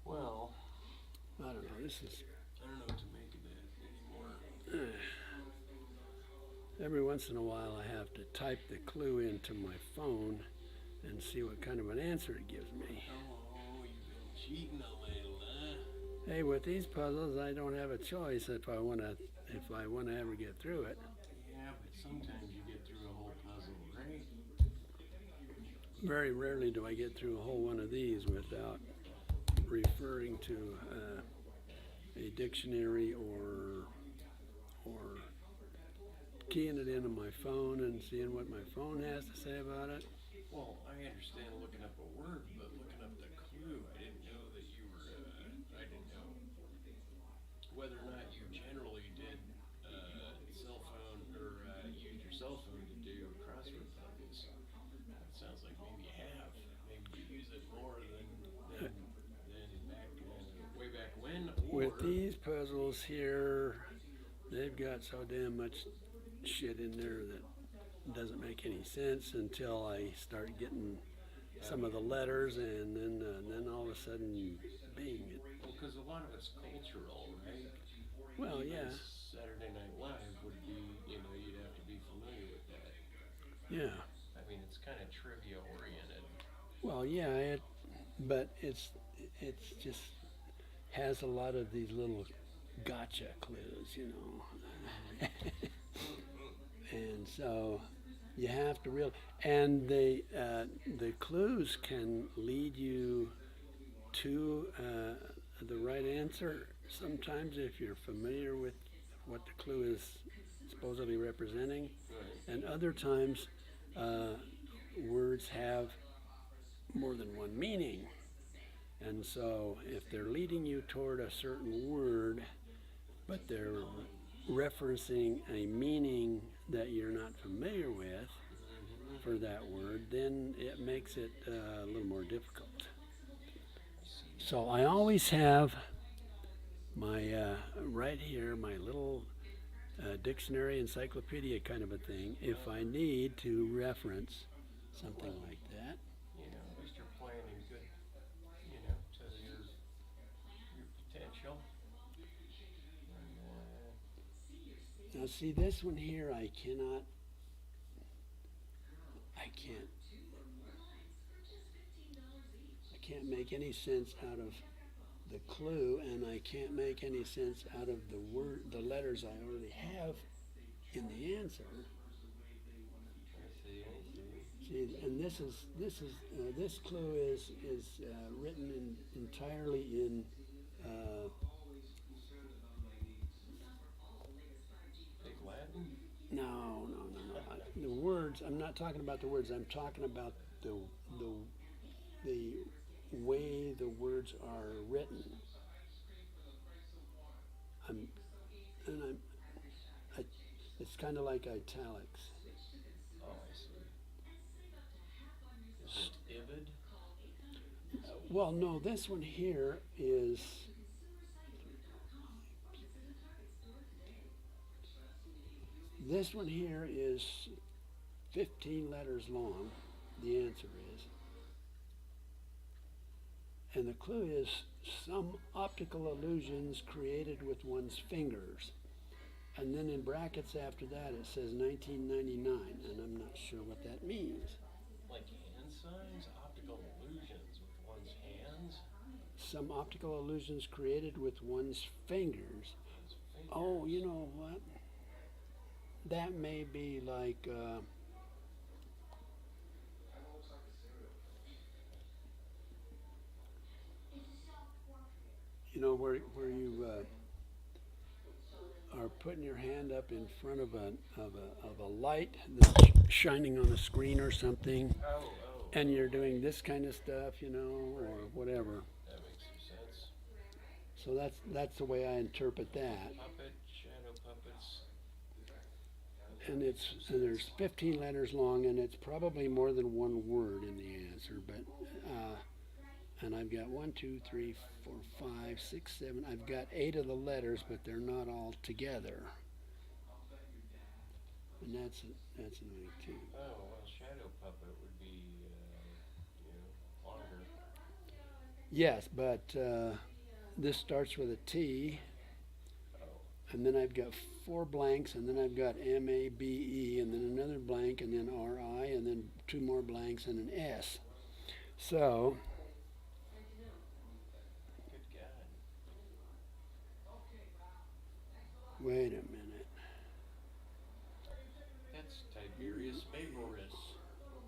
S1: well,
S2: I don't know. This is
S1: I don't know what to make of that anymore.
S2: every once in a while I have to type the clue into my phone and see what kind of an answer it gives me.
S1: Oh, you've been cheating a little, huh?
S2: Hey, with these puzzles, I don't have a choice if I wanna ever get through it.
S1: Yeah, but sometimes you get through a whole puzzle, right?
S2: Very rarely do I get through a whole one of these without referring to a dictionary or keying it into my phone and seeing what my phone has to say about it.
S1: Well, I understand looking up a word, but looking up the clue, I didn't know that you were, I didn't know whether or not you generally did cell phone or use your cell phone to do crossword puzzles. It sounds like maybe you have. Maybe you use it more than back, way back when. Or
S2: With these puzzles here, they've got so damn much shit in there that doesn't make any sense until I start getting some of the letters, and then all of a sudden, bing!
S1: well, because a lot of it's cultural, right?
S2: Well, yeah,
S1: Saturday Night Live would be, you'd have to be familiar with that.
S2: yeah.
S1: I mean, it's kind of trivia oriented.
S2: Well, yeah, but it's just has a lot of these little gotcha clues, and so you have to and the clues can lead you to the right answer sometimes if you're familiar with what the clue is supposedly representing, and other times words have more than one meaning. And so if they're leading you toward a certain word, but they're referencing a meaning that you're not familiar with for that word, then it makes it a little more difficult. So I always have my, right here, my little dictionary, encyclopedia kind of a thing, if I need to reference something like that.
S1: At least you're planning good, to your potential. And,
S2: Now see this one here, I can't, can't make any sense out of the clue, and I can't make any sense out of the letters I already have in the answer. See, and this clue is written entirely in
S1: Big Latin?
S2: no. The words. I'm not talking about the words. I'm talking about the way the words are written. It's kind of like italics.
S1: Oh, I see. Is it Ibid?
S2: Well, no, this one here is. This one here is 15 letters long. The answer is. And the clue is some optical illusions created with one's fingers. And then in brackets after that it says 1999, and I'm not sure what that means.
S1: Like hand signs? Optical illusions with one's hands?
S2: Some optical illusions created with one's fingers. Oh, you know what? That may be like, you know, where you are putting your hand up in front of a light that's shining on a screen or something,
S1: Oh.
S2: and you're doing this kind of stuff, you know, or whatever.
S1: That makes some sense.
S2: So that's the way I interpret that.
S1: Puppet, shadow puppets.
S2: And there's 15 letters long, and it's probably more than one word in the answer. But and I've got 1, 2, 3, 4, 5, 6, 7. I've got 8 of the letters, but they're not all together. And that's annoying too.
S1: Oh, well, shadow puppet would be, longer.
S2: Yes, but this starts with a T, and then I've got 4 blanks, and then I've got MABE, and then another blank, and then RI, and then 2 more blanks, and an S. So,
S1: Good God.
S2: wait a minute.
S1: That's Tiberius Majoris. No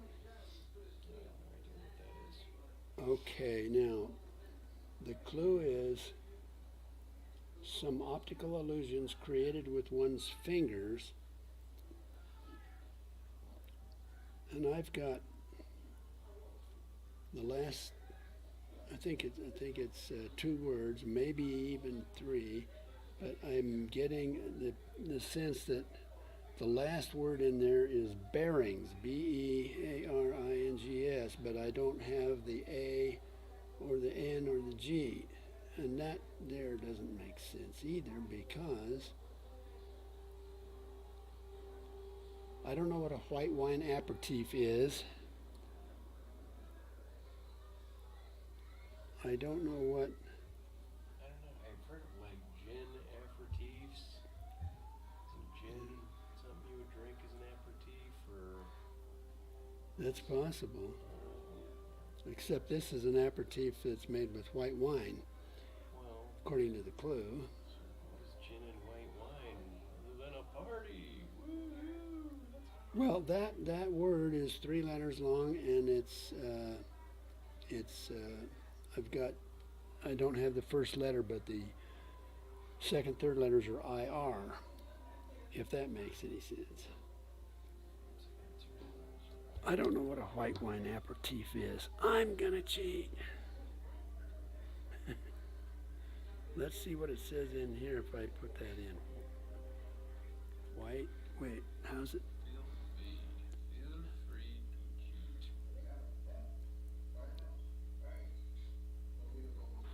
S1: idea what that is.
S2: Okay, now, the clue is some optical illusions created with one's fingers, and I've got the last. I think it's 2 words, maybe even 3, but I'm getting the sense that the last word in there is bearings, BEARINGS, but I don't have the A or the N or the G. And that there doesn't make sense either, because I don't know what a white wine aperitif is. I don't know what.
S1: I don't know. I've heard of like gin aperitifs. Some gin, something you would drink as an aperitif, or
S2: That's possible. Except this is an aperitif that's made with white wine,
S1: well,
S2: according to the clue.
S1: what is gin and white wine other than a party? Woo-hoo!
S2: Well, that word is 3 letters long, and I don't have the first letter, but the second, third letters are IR, if that makes any sense. I don't know what a white wine aperitif is. I'm gonna cheat. Let's see what it says in here if I put that in. White, wait, how's it?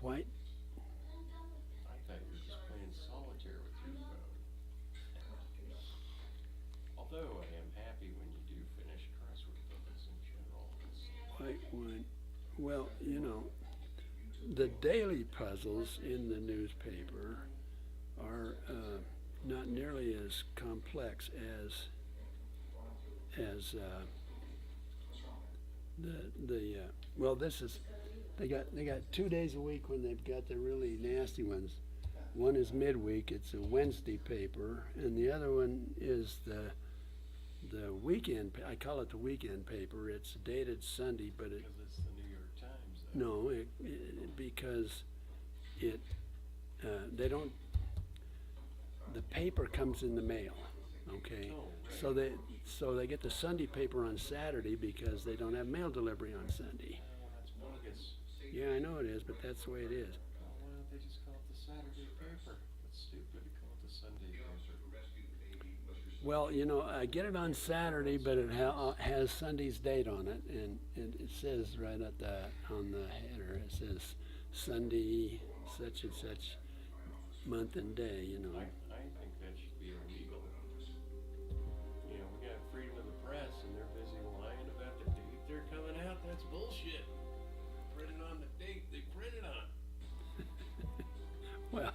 S2: White,
S1: I thought you were just playing solitaire with your phone. Although I am happy when you do finish crossword puzzles in general.
S2: white wine. Well, you know, the daily puzzles in the newspaper are not nearly as complex as Well, this is, they got 2 days a week when they've got the really nasty ones. One is midweek, it's a Wednesday paper, and the other one is the weekend, I call it the weekend paper. It's dated Sunday, but it,
S1: Because it's the New York Times, though.
S2: no, because it, they don't, the paper comes in the mail, okay?
S1: Oh, right.
S2: So they get the Sunday paper on Saturday because they don't have mail delivery on Sunday.
S1: Oh, that's bogus.
S2: Yeah, I know it is, but that's the way it is.
S1: Why don't they just call it the Saturday paper? It's stupid to call it the Sunday paper.
S2: Well, I get it on Saturday, but it has Sunday's date on it, and it says right at on the header, it says Sunday, such and such month and day,
S1: I think that should be illegal. We got freedom of the press, and they're busy lying about the date they're coming out. That's bullshit. Printed on the date they printed on.
S2: Well,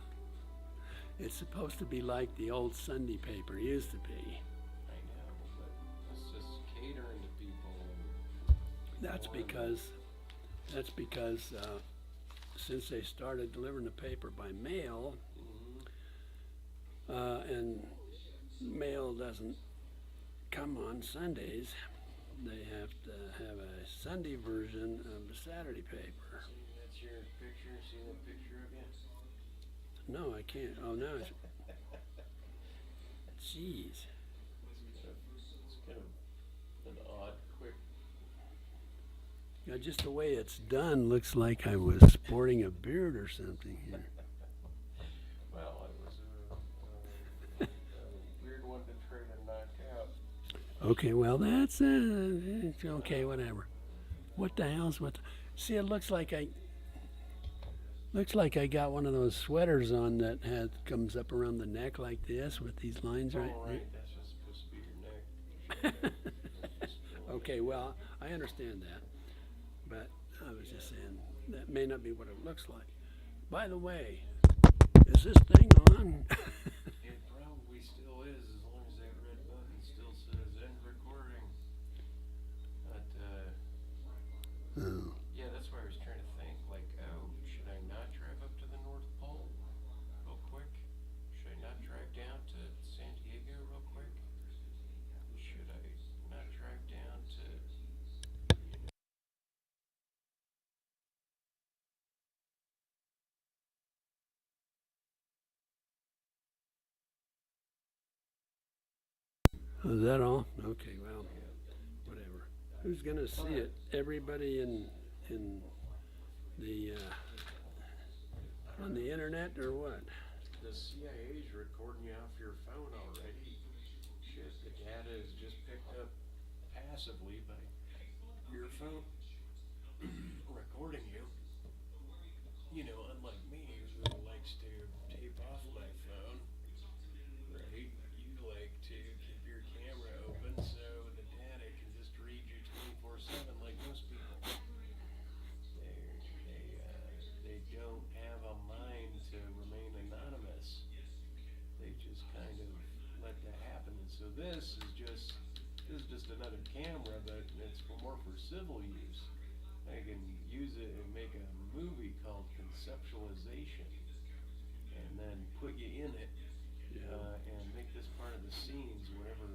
S2: it's supposed to be like the old Sunday paper used to be.
S1: I know, but it's just catering to people.
S2: That's because since they started delivering the paper by mail, and mail doesn't come on Sundays, they have to have a Sunday version of the Saturday paper.
S1: See, that's your picture. See that picture of you?
S2: No, I can't. Oh, no. Jeez.
S1: It's kind of an odd, quick.
S2: Just the way it's done looks like I was sporting a beard or something here.
S1: Well, it was a weird one to try to knock out.
S2: Okay, well, that's it's okay, whatever. What the hell's what? See, it looks like I got one of those sweaters on that comes up around the neck like this with these lines, right?
S1: Oh, right. That's just supposed to be your neck.
S2: Okay, well, I understand that, but I was just saying that may not be what it looks like. By the way, is this thing on?
S1: It probably still is, as long as that red button still says end recording. But,
S2: Oh.
S1: yeah, that's why I was trying to think, like, oh, should I not drive up to the North Pole real quick? Should I not drive down to San Diego real quick? Should I not drive down to,
S2: Is that all? Okay, well, whatever. Who's gonna see it? Everybody in the on the internet or what?
S1: the CIA's recording you off your phone already. Shit, the data is just picked up passively by your phone recording you. Unlike me, who likes to tape off my phone, right? You like to keep your camera open so the data can just read you 24/7 like most people. They don't have a mind to remain anonymous. They just kind of let that happen. And so this is just another camera, but it's more for civil use. I can use it and make a movie called Conceptualization, and then put you in it, and make this part of the scenes, whatever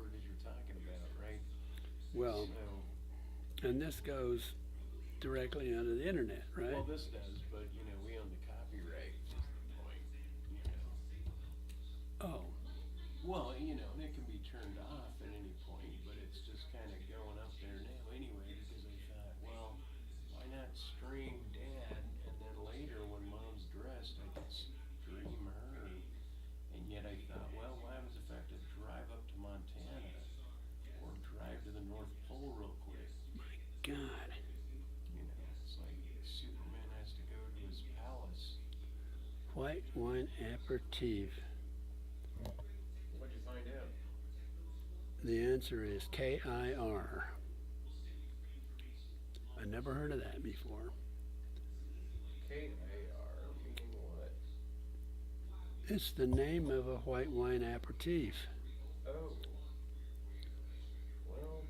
S1: it is you're talking about, right?
S2: Well,
S1: So,
S2: and this goes directly onto the internet, right?
S1: well, this does, but we own the copyright. Is the point?
S2: Oh,
S1: Well, it can be turned off at any point, but it's just kind of going up there now anyway, because I thought, well, why not stream Dad, and then later when Mom's dressed, I could stream her, and yet I thought, well, what happens if I have to drive up to Montana, or drive to the North Pole real quick?
S2: God.
S1: It's like Superman has to go to his palace.
S2: White wine aperitif.
S1: What'd you find out?
S2: The answer is KIR. I never heard of that before.
S1: KIR, meaning what?
S2: It's the name of a white wine aperitif.
S1: Oh. Well,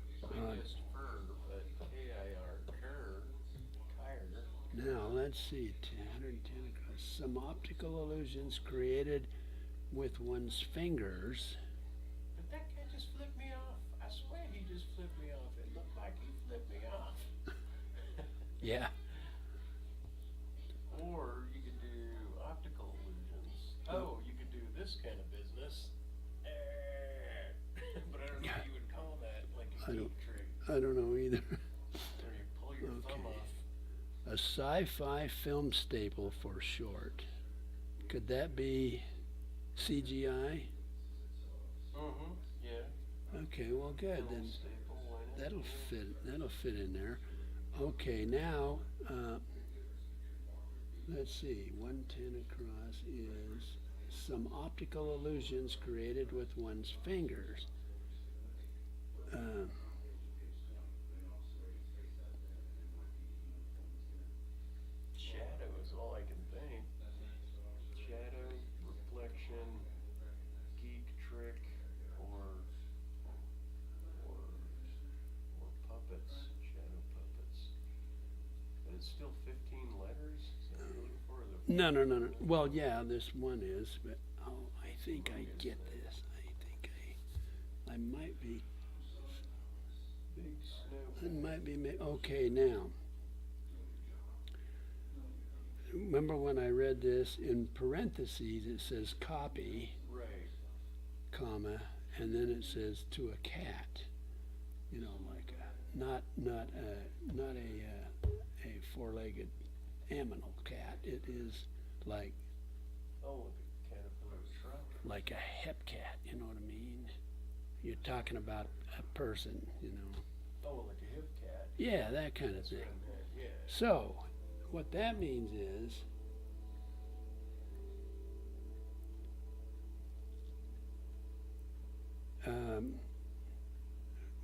S1: I just heard, but KIR
S2: Now, let's see, 110 across. Some optical illusions created with one's fingers.
S1: But that guy just flipped me off. I swear he just flipped me off. It looked like he flipped me off.
S2: Yeah.
S1: Or you could do optical illusions. Oh, you could do this kind of business. But I don't know what you would call that, like a
S2: I don't-
S1: geek trick.
S2: I don't know either.
S1: Where you pull your thumb
S2: Okay.
S1: off.
S2: A sci-fi film staple for short. Could that be CGI?
S1: Mm-hmm, yeah.
S2: Okay, well, good.
S1: Film
S2: Then
S1: staple, why not?
S2: that'll fit in there. Okay, now, let's see, 110 across is some optical illusions created with one's fingers.
S1: Shadow is all I can think. Shadow, reflection, geek trick, or puppets, shadow puppets. But it's still 15 letters. Is that what you're looking for?
S2: No. Well, yeah, this one is, but I think I get this. I might be.
S1: Big snow.
S2: It might be. Okay, now. Remember when I read this in parentheses? It says copy,
S1: Right.
S2: comma, and then it says to a cat. You know, like not a four-legged aminal cat. It is like
S1: Oh, like a caterpillar truck.
S2: like a hep cat. You know what I mean? You're talking about a person. You know.
S1: Oh, like a hip cat.
S2: Yeah, that kind of
S1: That's what
S2: thing.
S1: I meant, yeah.
S2: So, what that means is,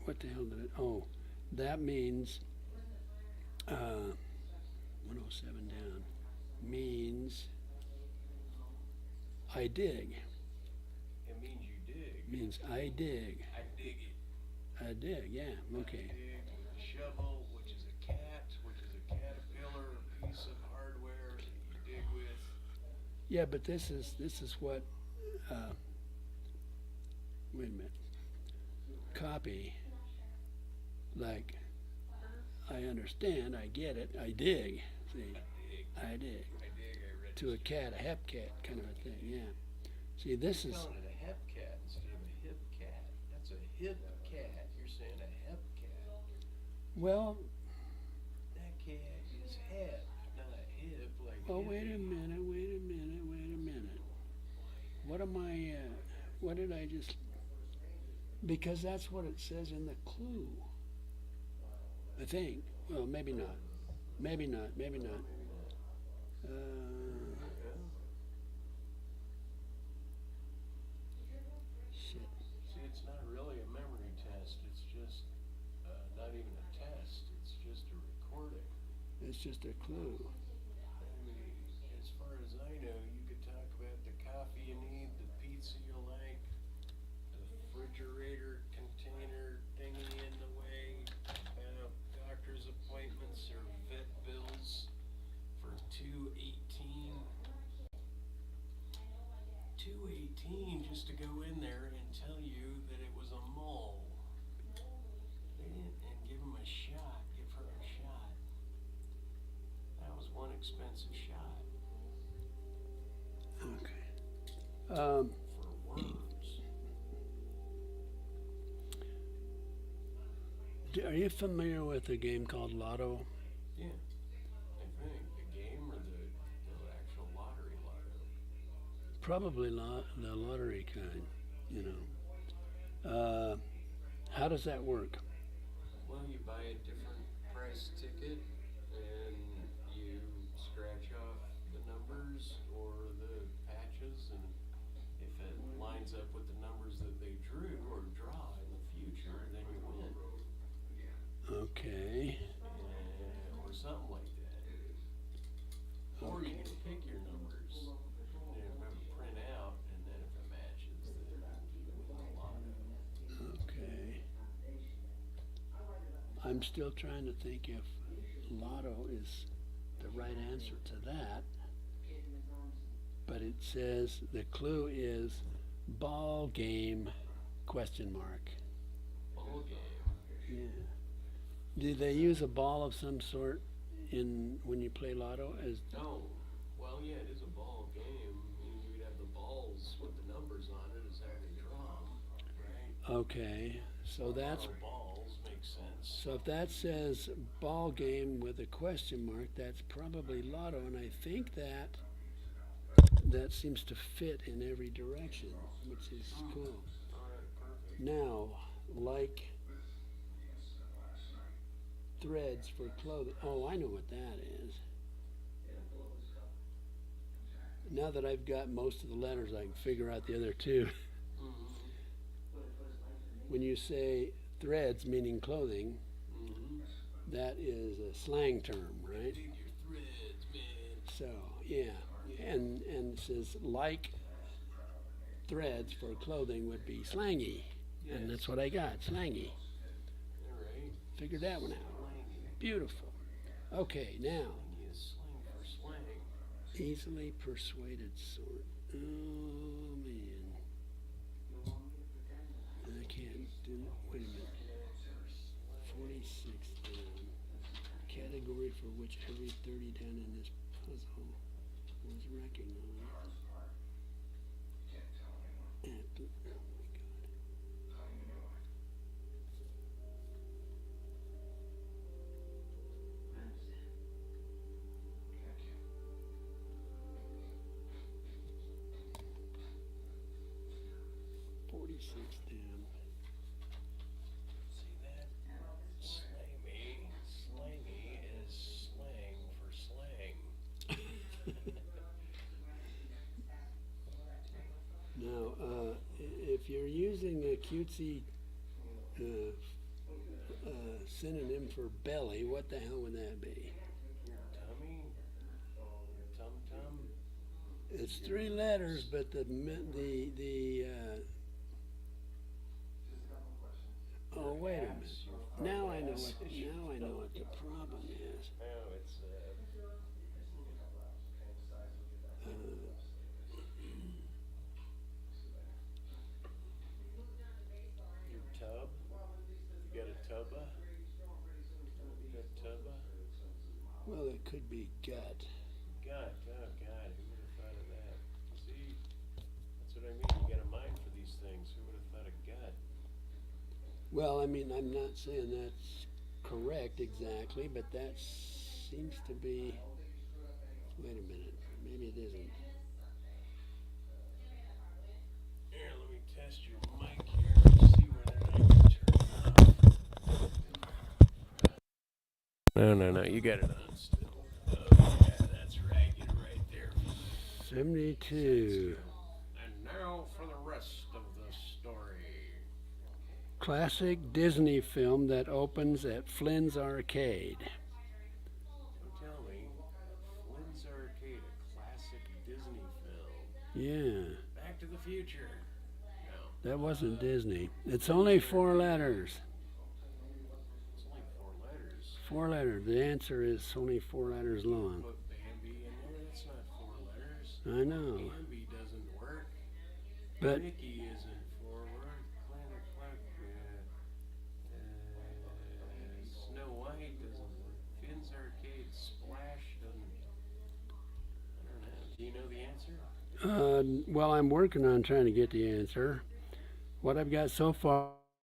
S2: what the hell did it? Oh, that means 107 down means I dig.
S1: It means you dig.
S2: Means I dig.
S1: I dig it.
S2: I dig. Yeah. Okay.
S1: I dig with a shovel, which is a cat, which is a caterpillar, a piece of hardware that you dig with.
S2: Yeah, but this is what. Wait a minute. Copy. Like, I understand. I get it. I dig. See, I dig.
S1: I dig, I read
S2: To a cat, a hep cat, kind of a thing. Yeah. See, this is.
S1: calling it a hep cat instead of a hip cat. That's a hip cat. You're saying a hep cat.
S2: Well.
S1: That cat is hep, not hip like
S2: Oh,
S1: hippie.
S2: wait a minute. What am I? What did I just? Because that's what it says in the clue. I think. Well, maybe not. Maybe not. Shit.
S1: See, it's not really a memory test. It's just not even a test. It's just a recording.
S2: It's just a clue.
S1: I mean, as far as I know, you could talk about the coffee you need, the pizza you like, the refrigerator container thingy in the way, about doctor's appointments or vet bills for 218. 218 just to go in there and tell you that it was a mole. They didn't, and give him a shot, give her a shot. That was one expensive shot
S2: Okay.
S1: for worms.
S2: Are you familiar with a game called Lotto?
S1: Yeah, I think the game or the actual lottery lotto.
S2: Probably the lottery kind, you know. How does that work?
S1: Well, you buy a different price ticket and you scratch off the numbers or the patches, and if it lines up with the numbers that they drew or draw in the future, then you win.
S2: Okay.
S1: Or something like that. Or you can pick your numbers and have a print out, and then if it matches, then you win the lotto.
S2: Okay. I'm still trying to think if Lotto is the right answer to that. But it says the clue is ball game question mark.
S1: Ball game.
S2: Yeah. Do they use a ball of some sort in when you play lotto? As
S1: No. Well, yeah, it is a ball game. You would have the balls with the numbers on it as how they draw 'em, right?
S2: okay, so that's
S1: Lotto balls makes sense.
S2: so if that says ball game with a question mark, that's probably lotto, and I think that seems to fit in every direction, which is cool.
S1: All right, perfect.
S2: Now, like threads for clothing. Oh, I know what that is. Now that I've got most of the letters, I can figure out the other two. When you say threads, meaning clothing, that is a slang term, right?
S1: Dig your threads, man.
S2: So, yeah. And it says like threads for clothing would be slangy. And that's what I got, slangy.
S1: All right.
S2: Figured that one out.
S1: Slang.
S2: Beautiful. Okay, now,
S1: Yes, slang for slang.
S2: easily persuaded sort. Oh, man. I can't do, wait a minute. 46 down. Category for which every 30 down in this puzzle was recognized. At, oh my God. Down.
S1: See that? Slangy is slang for slang.
S2: Now, if you're using a cutesy synonym for belly, what the hell would that be?
S1: Tummy? Tum-tum?
S2: It's three letters, but oh, wait a minute. Now I know what the problem is.
S1: Oh, it's your tub. You got a tubba? You got tubba?
S2: Well, it could be gut.
S1: God, oh God, who would have thought of that? See, that's what I mean. You got a mind for these things. Who would have thought of gut?
S2: Well, I mean, I'm not saying that's correct exactly, but that seems to be. Wait a minute. Maybe it isn't.
S1: Here, let me test your mic here and see whether I can turn it off. No, you got it on still. Oh, yeah, that's right. Get it right there.
S2: 72.
S1: And now for the rest of the story.
S2: Classic Disney film that opens at Flynn's Arcade.
S1: Don't tell me. Flynn's Arcade, a classic Disney film.
S2: Yeah,
S1: Back to the Future. No,
S2: that wasn't Disney. It's only 4 letters.
S1: it's only 4 letters.
S2: 4 letters. The answer is only 4 letters long.
S1: Put Bambi in there. That's not 4 letters.
S2: I know.
S1: Bambi doesn't work.
S2: But
S1: Mickey isn't forward. Planet Clark, Snow White doesn't work. Finn's Arcade Splash doesn't. I don't know. Do you know the answer?
S2: well, I'm working on trying to get the answer. What I've got so far,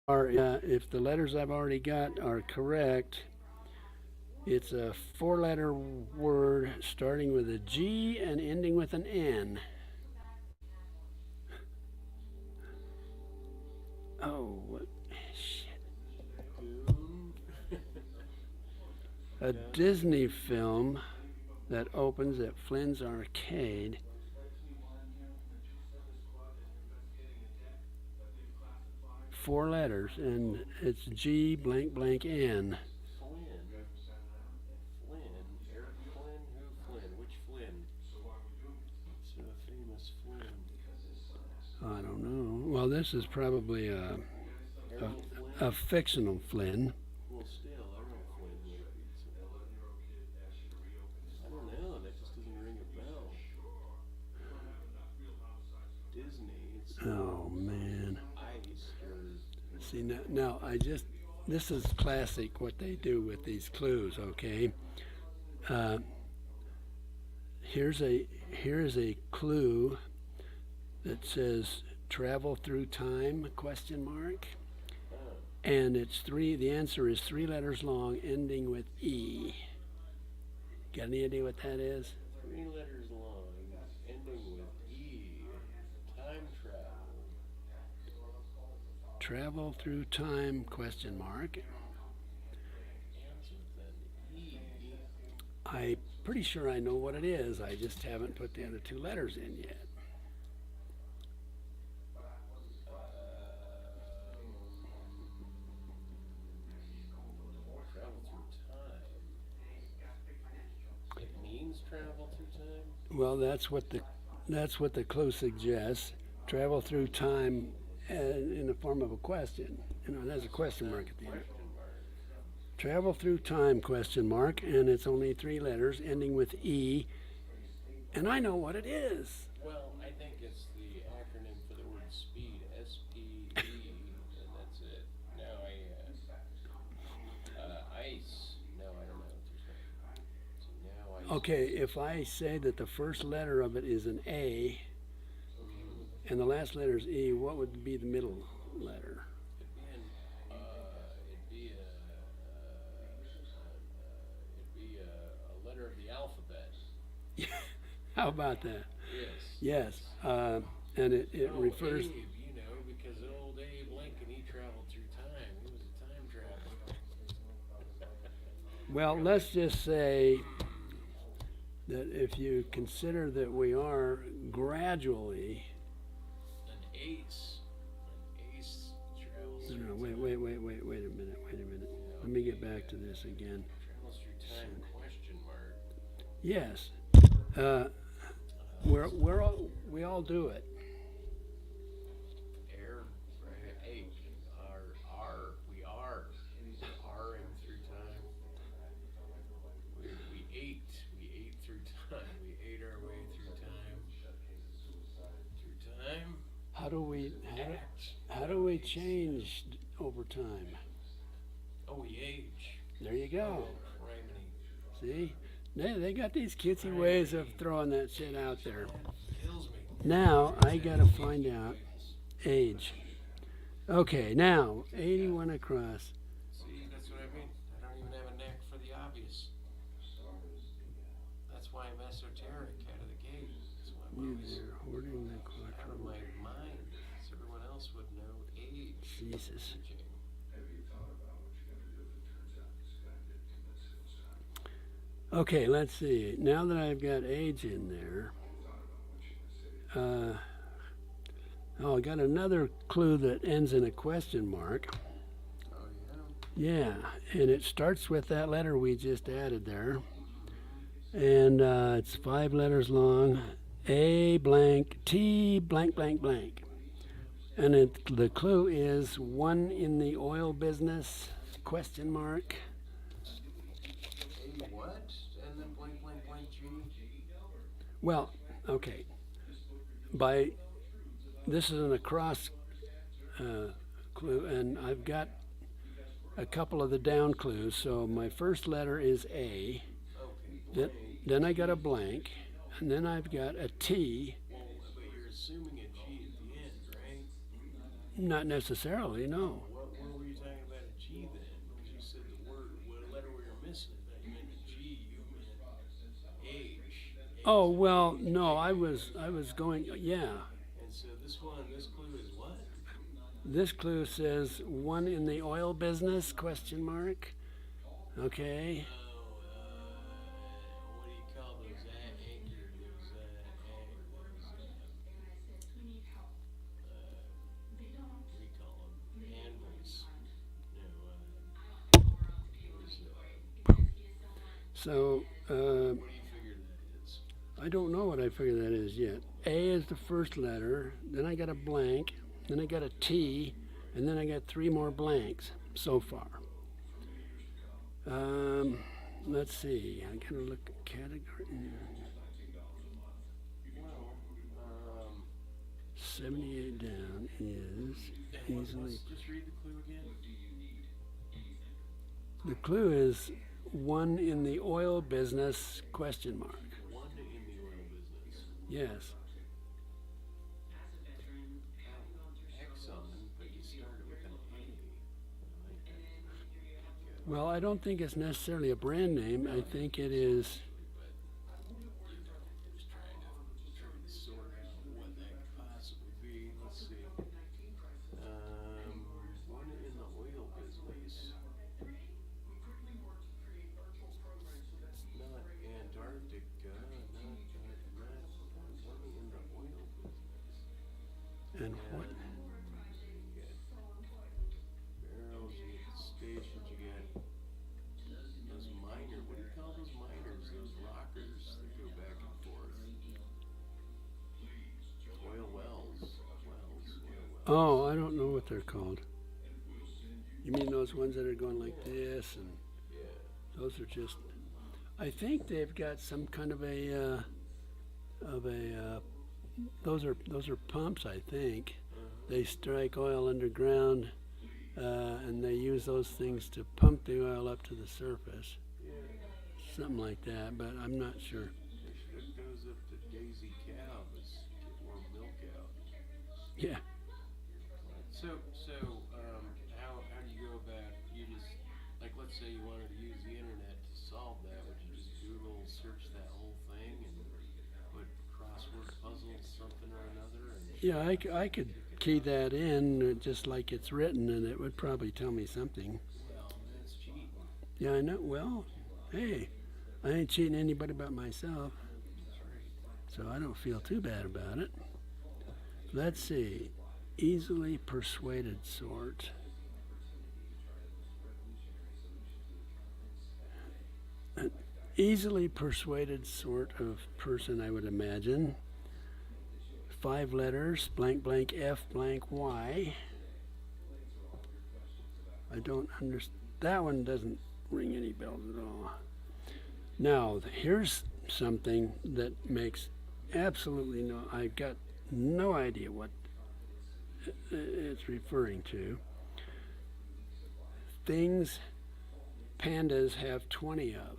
S2: if the letters I've already got are correct, it's a 4-letter word starting with a G and ending with an N. Oh, what? Shit.
S1: Boom.
S2: A Disney film that opens at Flynn's Arcade. Four letters, and it's G blank blank N.
S1: Flynn. Flynn. Eric Flynn? Who Flynn? Which Flynn? It's a famous Flynn.
S2: I don't know. Well, this is probably
S1: Errol Flynn?
S2: a fictional Flynn.
S1: Well, still, Errol Flynn would be.
S2: See, now this is classic what they do with these clues, okay? Here's a clue that says travel through time, question mark. And the answer is 3 letters long, ending with E. Got any idea what that is?
S1: 3 letters long, ending with E. Time travel.
S2: Travel through time, question mark.
S1: Ends with an E.
S2: I'm pretty sure I know what it is. I just haven't put the other 2 letters in yet.
S1: Travel through time. It means travel through time?
S2: Well, that's what the clue suggests. Travel through time in the form of a question. There's a question mark at the end.
S1: Question mark.
S2: Travel through time, question mark, and it's only 3 letters, ending with E. And I know what it is.
S1: Well, I think it's the acronym for the word speed, S-P-E, and that's it. Now ice. No, I don't know what you're saying. So now I.
S2: Okay, if I say that the first letter of it is an A, and the last letter is E, what would be the middle letter?
S1: It'd be a letter of the alphabet.
S2: How about that?
S1: Yes.
S2: Yes, and it refers.
S1: Abe, because old Abe Lincoln, he traveled through time. He was a time traveler.
S2: Well, let's just say that if you consider that we are gradually.
S1: An ace travels.
S2: No, wait a minute. Let me get back to this again.
S1: Travels through time? Question mark.
S2: Yes, we all do it.
S1: Air, right? H, we are R-ing through time. We ate through time. We ate our way through time. Through time?
S2: How do we change over time?
S1: Oh, we age.
S2: There you go.
S1: Criminy.
S2: See, they got these cutesy ways of throwing that shit out there.
S1: Kills me.
S2: Now I gotta find out age. Okay, now 81 across.
S1: See, that's what I mean. I don't even have a knack for the obvious. That's why I'm esoteric out of the gate. That's why I'm
S2: You
S1: always
S2: there, hoarding the
S1: out of
S2: quattro.
S1: my mind. So everyone else would know age.
S2: Jesus.
S1: Aging.
S2: Okay, let's see. Now that I've got age in there, I got another clue that ends in a question mark.
S1: Oh,
S2: Yeah, and it starts with that letter we just added there. And it's 5 letters long. A blank T blank blank blank. And the clue is one in the oil business, question mark.
S1: A what? And then blank, blank, blank, G?
S2: Well, okay. This is an across clue, and I've got a couple of the down clues. So my first letter is A.
S1: Okay.
S2: Then I got a blank, and then I've got a T.
S1: Well, but you're assuming a G at the end, right?
S2: Not necessarily, no.
S1: What were you talking about a G then? Because you said the word, what letter we were missing. I thought you meant a G. You meant age.
S2: Oh well, no. I was going. Yeah.
S1: And so this clue is what?
S2: This clue says one in the oil business? Question mark. Okay.
S1: What do you call those anchor? What do you call them? Anvils.
S2: So
S1: What do you figure that is?
S2: I don't know what I figure that is yet. A is the first letter. Then I got a blank. Then I got a T, and then I got 3 more blanks so far. Let's see. I gotta look at category. 78 down is
S1: And
S2: easily.
S1: let's just read the clue again.
S2: The clue is one in the oil business, question mark.
S1: One in the oil business.
S2: Yes.
S6: As a veteran, have you gone through
S1: Exxon, but you started with an A. I like that.
S2: Well, I don't think it's necessarily a brand name. I think it is.
S1: Just trying to sort out what that could possibly be. Let's see. One in the oil business. Not Antarctica, not one in the oil business.
S2: And what?
S1: You got barrels, you get stations, you got those miners. What do you call those miners? Those rockers that go back and forth. Oil wells. Oil wells.
S2: Oh, I don't know what they're called. You mean those ones that are going like this, and
S1: Yeah.
S2: those are just. I think they've got some kind of a. Those are pumps. I think they strike oil underground, and they use those things to pump the oil up to the surface.
S1: Yeah.
S2: Something like that, but I'm not sure.
S1: They should hook those up to Daisy cows. Get more milk out.
S2: Yeah.
S1: So, how do you go about, you just, like, let's say you wanted to use the internet to solve that, would you just Google search that whole thing and put crossword puzzle something or another? And
S2: Yeah, I could key that in just like it's written, and it would probably tell me something.
S1: well, that's cheating.
S2: Yeah, I know. Well, hey, I ain't cheating anybody but myself,
S1: That's right.
S2: so I don't feel too bad about it. Let's see. Easily persuaded sort. An easily persuaded sort of person, I would imagine. 5 letters, blank blank F blank Y. I don't understand. That one doesn't ring any bells at all. Now, here's something that makes absolutely no. I've got no idea what it's referring to. Things pandas have 20 of.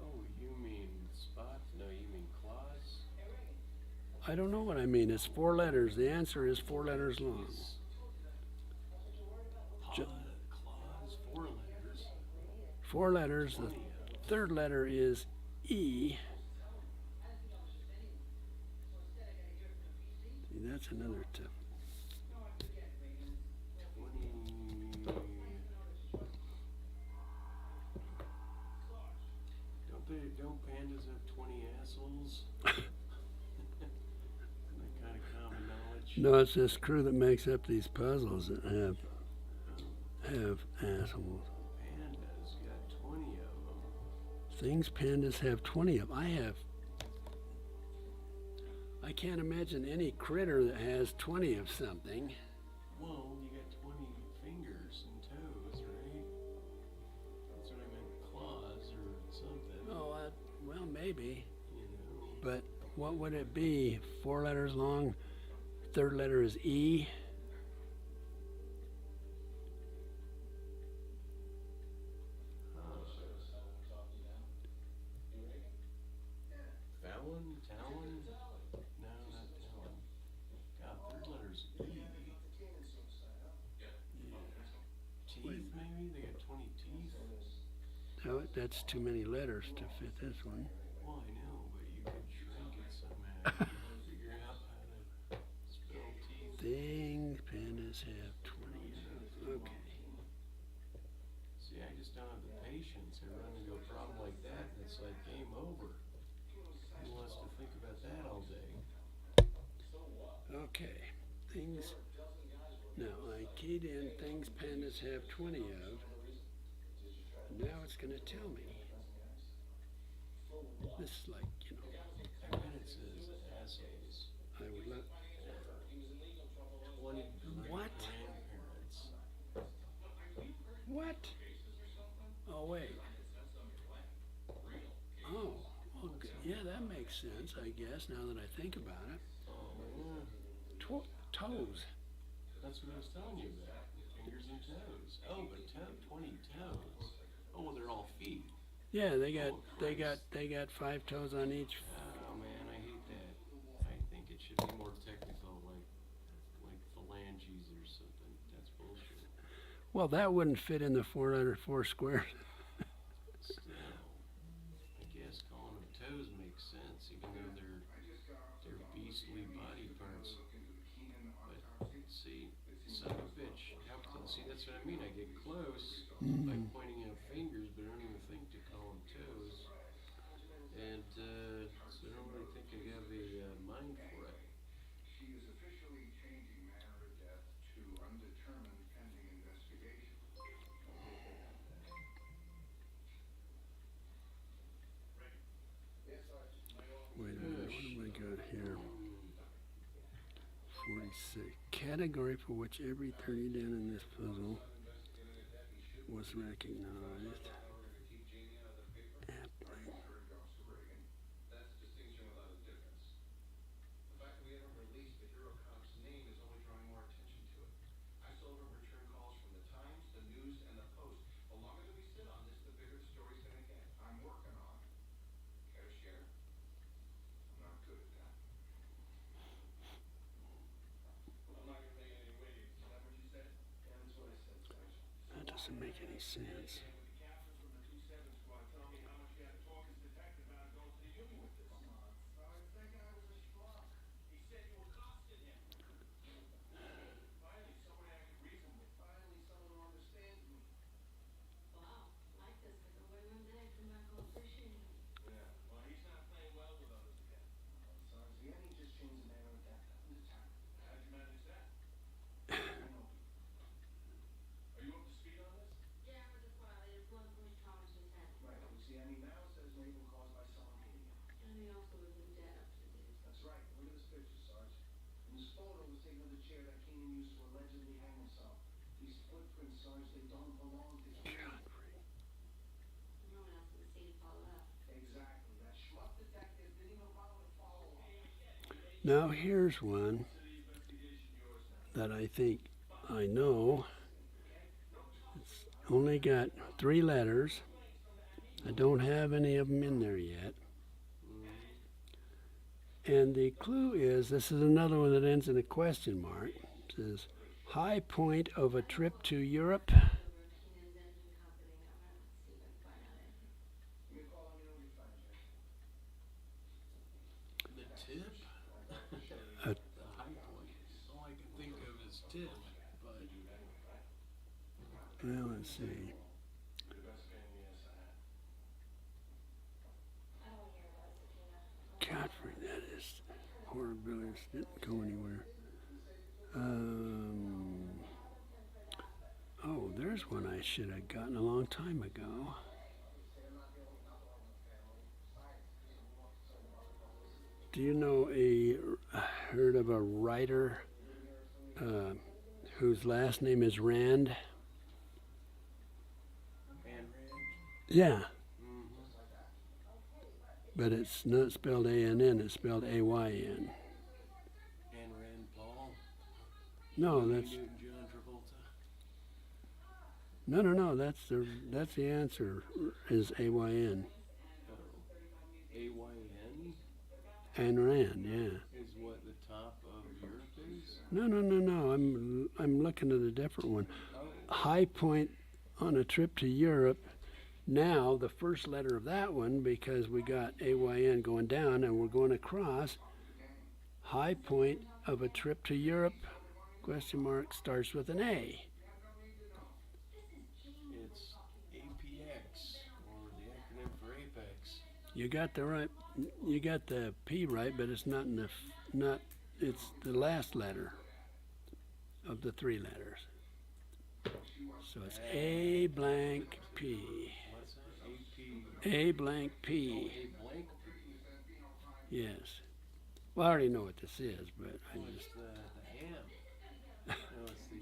S1: Oh, you mean spots? No, you mean claws?
S2: I don't know what I mean. It's 4 letters. The answer is 4 letters long. Ju-
S1: Claws, 4 letters.
S2: 4 letters. The 3rd letter is E. See, that's another tip.
S1: 20. Don't pandas have 20 assholes? Isn't that kind of common knowledge?
S2: No, it's this crew that makes up these puzzles that have assholes.
S1: Pandas got 20 of them.
S2: Things pandas have 20 of. I can't imagine any critter that has 20 of something.
S1: Well, you got 20 fingers and toes, right? That's what I meant, claws or something.
S2: Oh, well, maybe.
S1: You know.
S2: But what would it be? 4 letters long. 3rd letter is E.
S1: Fallon? Talon? No, not Talon. God, 3rd letter's E. Yeah. Teeth, maybe? They got 20 teeth?
S2: No, that's too many letters to fit this one.
S1: Well, I know, but you could shrink it somehow. Figure out how to spell teeth.
S2: Things pandas have 20 of. Okay.
S1: See, I just don't have the patience. I run into a problem like that, and it's like game over. Who wants to think about that all day?
S2: Okay. Things. Now, I keyed in things pandas have 20 of. Now it's going to tell me. This is like,
S1: I bet it says assholes.
S2: I would let.
S1: 20
S2: What?
S1: grandparents.
S2: What? Oh, wait. Oh, well, yeah, that makes sense, I guess, now that I think about it.
S1: Oh,
S2: toes.
S1: That's what I was telling you about. Fingers and toes. Oh, but 20 toes. Oh, well, they're all feet.
S2: Yeah, they got 5 toes on each.
S1: Oh man, I hate that. I think it should be more technical, like phalanges or something. That's bullshit.
S2: Well, that wouldn't fit in the 4 squares.
S1: Still, I guess calling them toes makes sense, even though they're beastly body parts. But see, son of a bitch, how close? See, that's what I mean. I get close by pointing out fingers, but I don't even think to call them toes. And so I don't really think I have a mind for it.
S4: She is officially changing manner of death to undetermined pending investigation. Yes, Sergeant.
S2: Wait a minute, what do we got here? 46. Category for which every 30 down in this puzzle was recognized. Aptly.
S4: That's distinction without a difference. The fact that we haven't released the hero cop's name is only drawing more attention to it. I still haven't returned calls from the Times, the News, and the Post. The longer that we sit on this, the bigger the story's gonna get. I'm working on it. Care to share? I'm not good at that. I'm not gonna make any waves. Is that what you said? Yeah, that's what I said, Sergeant.
S2: That doesn't make any sense.
S4: With the captain from the 2-7 squad telling me how much you had to talk his detective out of going to the union with this. Come on, Sarge, that guy was a schmuck. He said you accosted him. Finally, someone acted reasonable. Finally, someone who understands me.
S5: Wow, like this, like a way one day come back all appreciating me.
S4: Yeah, well, he's not playing well with others again. Sarge, the ending just changed the manner of death. Undetermined. How'd you manage that? I know. Are you up to speed on this?
S5: Yeah, with the violated blunt force trauma to the head.
S4: Right, you see, Emmy now says maybe caused by someone hitting him.
S5: And he also isn't dead up to date.
S4: That's right. Look at this picture, Sarge. And this photo was taken of the chair that Keenan used to allegedly hang himself. These footprints, Sarge, they don't belong to him.
S5: No one else in the city followed up.
S4: Exactly. That schmuck detective didn't even bother to follow up.
S2: Now here's one that I think I know. It's only got 3 letters. I don't have any of them in there yet. And the clue is, this is another one that ends in a question mark. It says, high point of a trip to Europe.
S5: Keenan's engine company. I'm gonna see if I can find out anything.
S4: Give me a call, let me know what you find, Jay.
S1: The tip?
S2: Uh,
S1: The high point. All I can think of is tip, but
S2: Well, let's see.
S4: You're the best pain in the ass I had.
S5: I don't wanna hear about it, Sakina.
S2: Godfrey, that is horrible. It didn't go anywhere. Oh, there's one I should have gotten a long time ago. Do you know heard of a writer whose last name is Rand?
S1: Ayn Rand.
S2: Yeah,
S1: Mm-hmm.
S2: but it's not spelled A-N-N, it's spelled A-Y-N.
S1: Ayn Rand Paul.
S2: No, that's
S1: Newton John Travolta.
S2: no. That's the answer. Is A-Y-N.
S1: Oh. A-Y-N
S2: Ayn Rand, yeah.
S1: is what the top of Europe is?
S2: No. I'm looking at a different one.
S1: Oh.
S2: High point on a trip to Europe. Now the first letter of that one, because we got A-Y-N going down and we're going across. High point of a trip to Europe? Question mark starts with an A.
S1: It's APX, or the acronym for Apex.
S2: You got the P right, but it's not in the it's the last letter of the 3 letters. So it's A blank P.
S1: What's that? AP.
S2: A blank
S1: Oh,
S2: P.
S1: A blank P.
S2: Yes. Well, I already know what this is, but I
S1: Oh, it's
S2: just
S1: the ham. No, it's the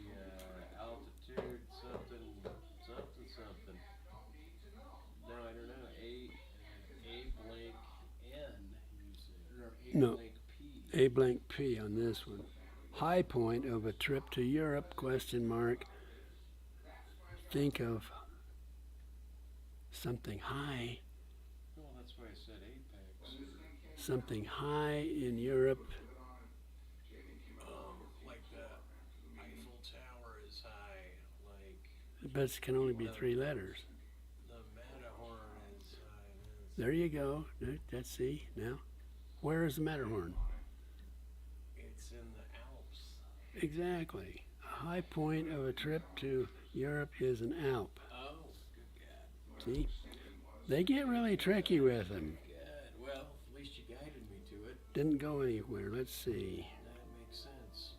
S1: altitude something. No, I don't know. A blank N. You said, or A
S2: No.
S1: blank P.
S2: A blank P on this one. high point of a trip to Europe, question mark. Think of something high,
S1: Well, that's why I said apex.
S2: something high in Europe.
S1: Like the Eiffel Tower is high, like
S2: But it can only be 3 letters.
S1: the Matterhorn is high.
S2: There you go. Let's see now. Where is the Matterhorn?
S1: It's in the Alps.
S2: Exactly. A high point of a trip to Europe is an Alp.
S1: Oh, good God.
S2: See? They get really tricky with them.
S1: Good. Well, at least you guided me to it.
S2: Didn't go anywhere. Let's see.
S1: That makes sense.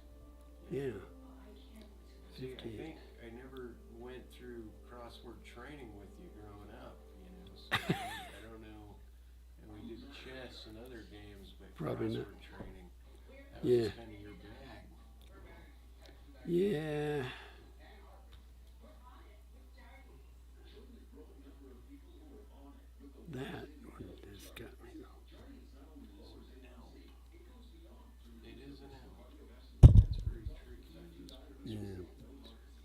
S2: Yeah.
S1: See, I
S2: 50.
S1: think I never went through crossword training with you growing up, so I don't know. And we did chess and other games, but
S2: Probably not.
S1: crossword training, that
S2: Yeah.
S1: was kind of your bag.
S2: Yeah. That one has got me.
S1: It is an L. That's very tricky.
S2: Yeah.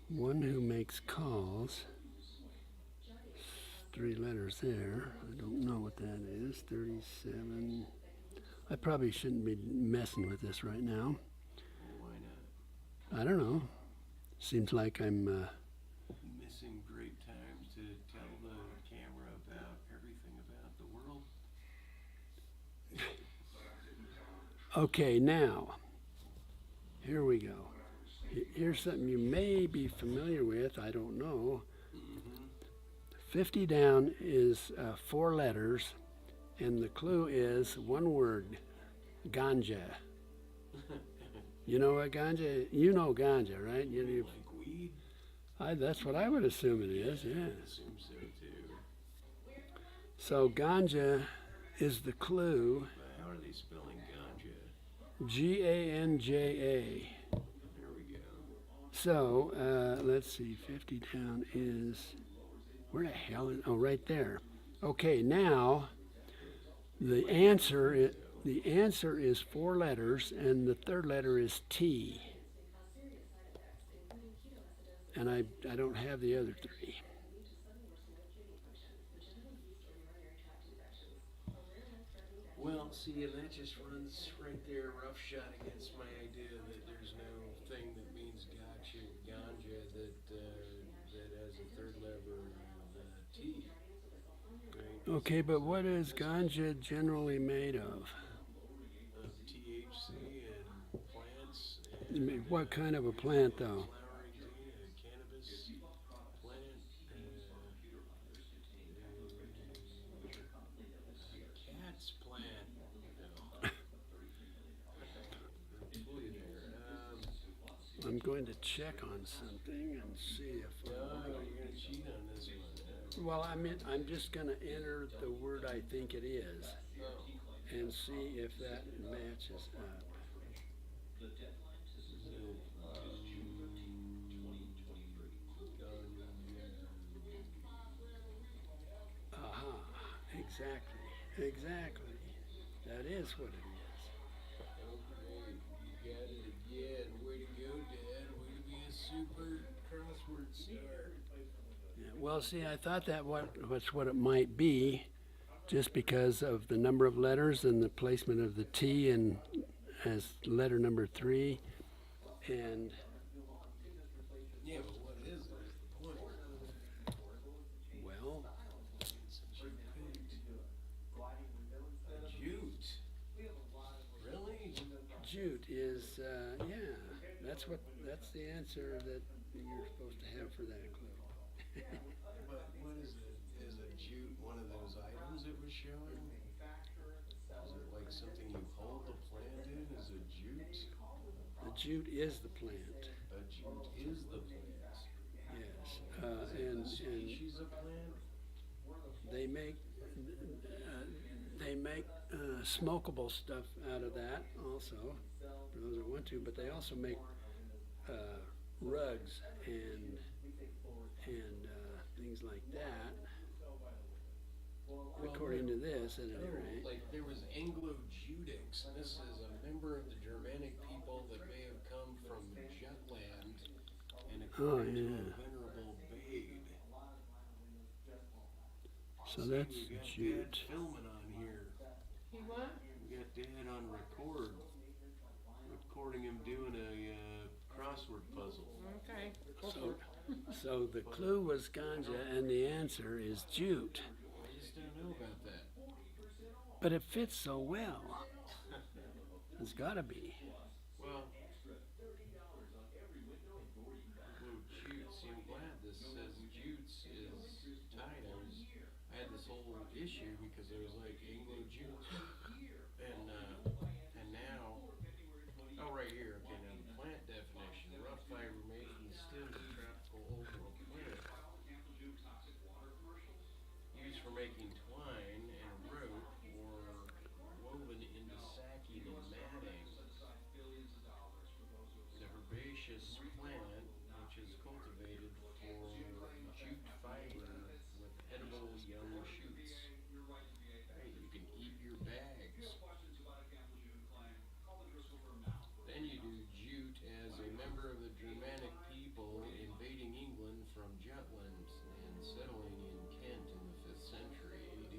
S2: One who makes calls. 3 letters there. I don't know what that is. 37. I probably shouldn't be messing with this right now.
S1: Why not?
S2: I don't know. Seems like I'm
S1: Missing great times to tell the camera about everything about the world.
S2: okay now. Here we go. Here's something you may be familiar with. I don't know. 50 down is 4 letters, and the clue is one word, ganja. You know what ganja? You know ganja, right?
S1: Like weed?
S2: That's what I would assume it is. Yeah.
S1: I assume so too.
S2: So ganja is the clue.
S1: But how are they spelling ganja?
S2: Ganja.
S1: There we go.
S2: So let's see. 50 down is where the hell is? Oh, right there. Okay, now the answer is 4 letters, and the third letter is T. And I don't have the other 3.
S1: Well, see, and that just runs right there roughshod against my idea that there's no thing that means ganja that has a third letter of T. Right?
S2: Okay, but what is ganja generally made of?
S1: Of THC and plants
S2: I mean, what kind of a plant, though?
S1: flowering cannabis plant. Cat's plant. No. Fool you there.
S2: I'm going to check on something and see if.
S1: No, you're gonna cheat on this one.
S2: Well, I'm just going to enter the word I think it is and see if that matches up. Aha, exactly. That is what it is.
S1: Okay, you got it again. Way to go, Dad. Way to be a super crossword star.
S2: Yeah, well, see, I thought that's what it might be, just because of the number of letters and the placement of the T and as letter number 3, and
S1: Yeah, but what is it? The point.
S2: well,
S1: Jute. Really?
S2: jute is that's the answer that you're supposed to have for that clue.
S1: But what is it? Is a jute one of those items it was showing? Is it like something you hold the plant in? Is a jute?
S2: The jute is the plant.
S1: A jute is the plant.
S2: Yes,
S1: And
S2: and
S1: species of plant?
S2: they make smokable stuff out of that also, for those that want to. But they also make rugs and things like that. according to this, at any
S1: No,
S2: rate.
S1: like there was Anglo-Judics, and this is a member of the Germanic people that may have come from Jutland, and according to
S2: yeah.
S1: a venerable Bede.
S2: So
S1: See,
S2: that's
S1: we got
S2: Jute.
S1: Dad filming on here.
S3: He what?
S1: We got Dad on record, recording him doing a crossword puzzle.
S3: Okay. Go
S2: So,
S3: for it.
S2: so the clue was ganja, and the answer is jute.
S1: I just don't know about that.
S2: But it fits so well. It's gotta be.
S1: Well, Anglo Jutes. See, I'm glad this says Jutes is tied. I had this whole issue because I was like Anglo Jutes, and now, oh right here. Okay, now the plant definition: rough fiber made from the stems of tropical old world plant, used for making twine and rope or woven into sacking and matting. The herbaceous plant, which is cultivated for jute fiber with edible young shoots. Hey, you can eat your bags. Then you do jute as a member of the Germanic people invading England from Jutland and settling in Kent in the 5th century AD.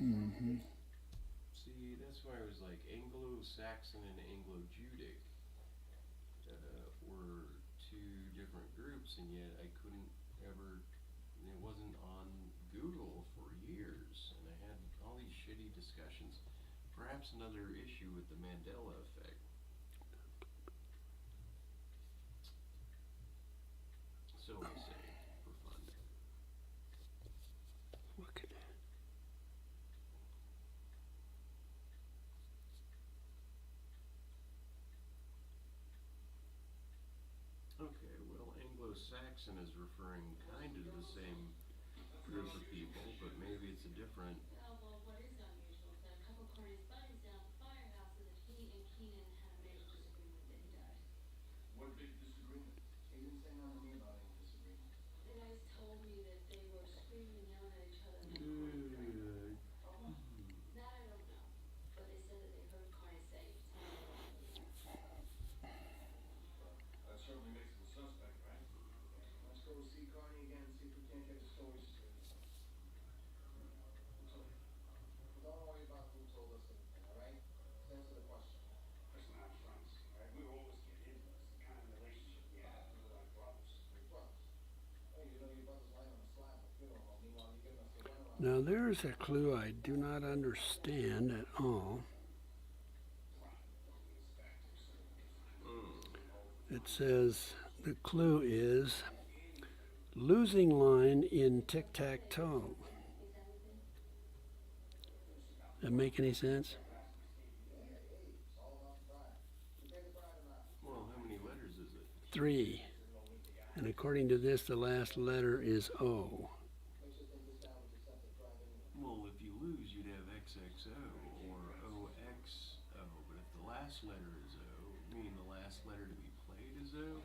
S2: Mm-hmm.
S1: See, that's why I was like Anglo-Saxon and Anglo-Judic were two different groups, and yet I couldn't ever, it wasn't on Google for years, and I had all these shitty discussions. Perhaps another issue with the Mandela effect. So I say, for fun.
S2: Look at that.
S1: Okay, well, Anglo-Saxon is referring kind of to the same group of people, but maybe it's a different.
S5: Oh, well, what is unusual is that a couple Corey's buddies down at the firehouse said that he and Keenan had a major disagreement that he died.
S4: What big disagreement? He didn't say nothing to me about any disagreement.
S5: The guys told me that they were screaming and yelling at each other. That I don't know, but they said that they heard Carney say,
S4: That certainly makes him suspect, right? Let's go see Carney again and see if we can't get the story straight. Don't worry about who told us anything, all right? Let's answer the question.
S9: Listen, I'm friends, right? We always get into this, the kind of relationship we have. We're like brothers.
S4: We're brothers. Hey, you know your brother's lying on a slab at a funeral home. Meanwhile, you're giving us the runaround.
S2: Now there's a clue I do not understand at all. It says the clue is losing line in tic-tac-toe. That make any sense?
S1: Well, how many letters is it?
S2: 3. And according to this, the last letter is O.
S1: Well, if you lose, you'd have XXO or OXO, but if the last letter is O, meaning the last letter to be played is O,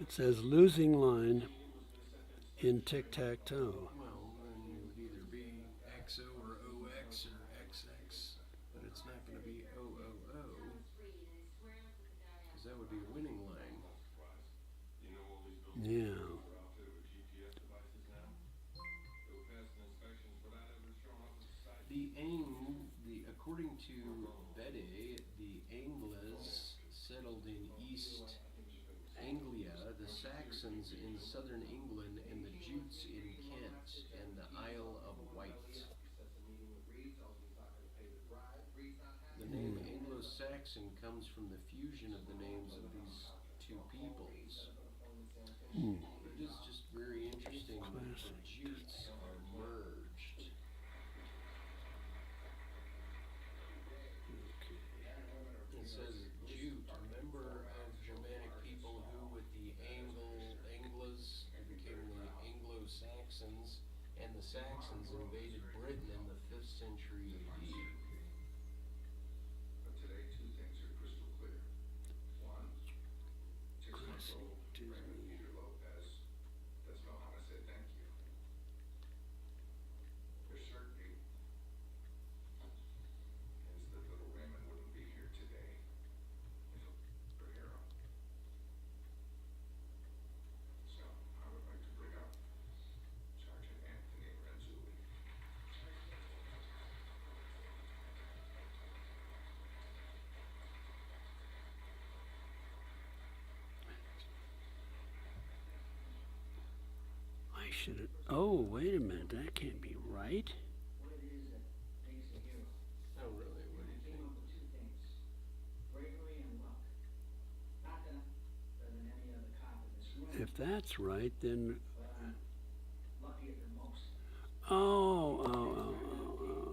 S2: It says losing line in tic-tac-toe.
S1: well, then it would either be XO or OX or XX, but it's not going to be OOO, because that would be a winning line.
S2: Yeah.
S1: According to Bede, the Angles settled in East Anglia, the Saxons in southern England, and the Jutes in Kent and the Isle of Wight. The name Anglo-Saxon comes from the fusion of the names of these two peoples. It is just very interesting that the Jutes are merged. It says Jute, a member of Germanic people who, with the Angles, became the Anglo-Saxons, and the Saxons invaded Britain in the 5th century AD.
S4: But today, two things are crystal clear. One, 6-month-old Raymond Peter Lopez doesn't know how to say thank you.
S2: should have. Oh, wait a minute. That can't be right.
S7: What it is that makes a hero.
S1: Oh, really? What do you
S7: Came
S1: think?
S7: up with two things, bravery and luck. Not that I'm better than any other cop in this room,
S2: If that's right, then.
S7: but I'm luckier than most.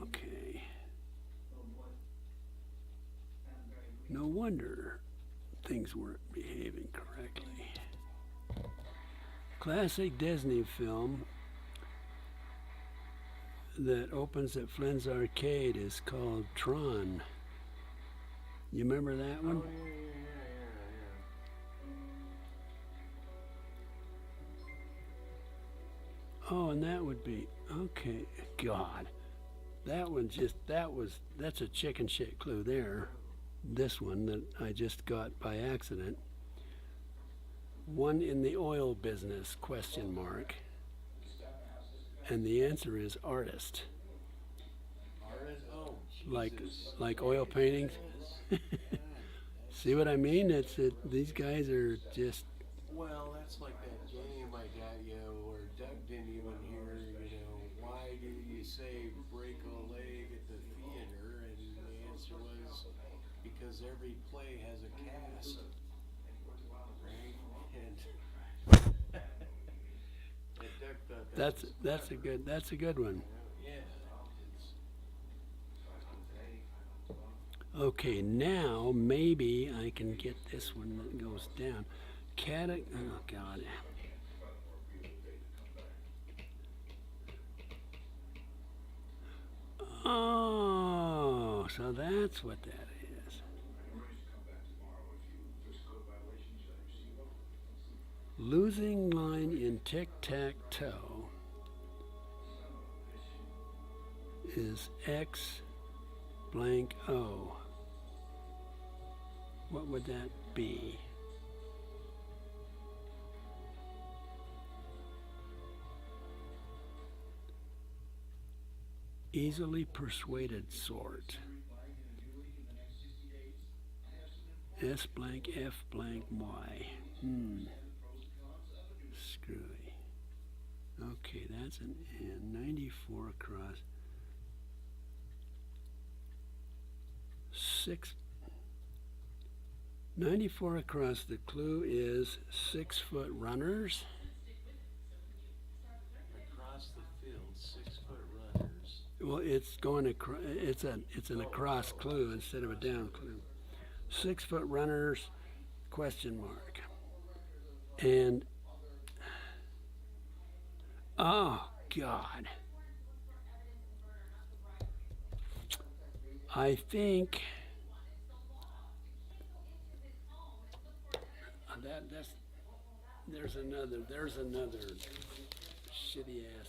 S2: Okay.
S7: Little boy, I'm very weak.
S2: No wonder things weren't behaving correctly. Classic Disney film that opens at Flynn's Arcade is called Tron. You remember that one?
S1: Oh, yeah.
S2: Oh, and that would be okay. God, that's a chicken shit clue there. This one that I just got by accident. One in the oil business, question mark. And the answer is artist.
S1: Artist? Oh,
S2: Like
S1: Jesus.
S2: oil paintings.
S1: Yes.
S2: See what I mean? These guys are just
S1: Well, that's like that game I got you where Doug didn't even hear, why do you say break a leg at the theater? And the answer was because every play has a cast. Right? And Doug thought that was
S2: that's a good one.
S1: yeah.
S2: Okay, now maybe I can get this one that goes down. Oh God. Oh, so that's what that is. Losing line in tic-tac-toe is X blank O. What would that be? Easily persuaded sort. S blank F blank Y. Screwy. Okay, that's an N. 94 across. 94 across. The clue is 6-foot runners.
S1: Across the field, 6-foot runners.
S2: Well, it's going across. It's an across clue instead of a down clue. 6-foot runners, question mark. And oh God, I think there's another shitty ass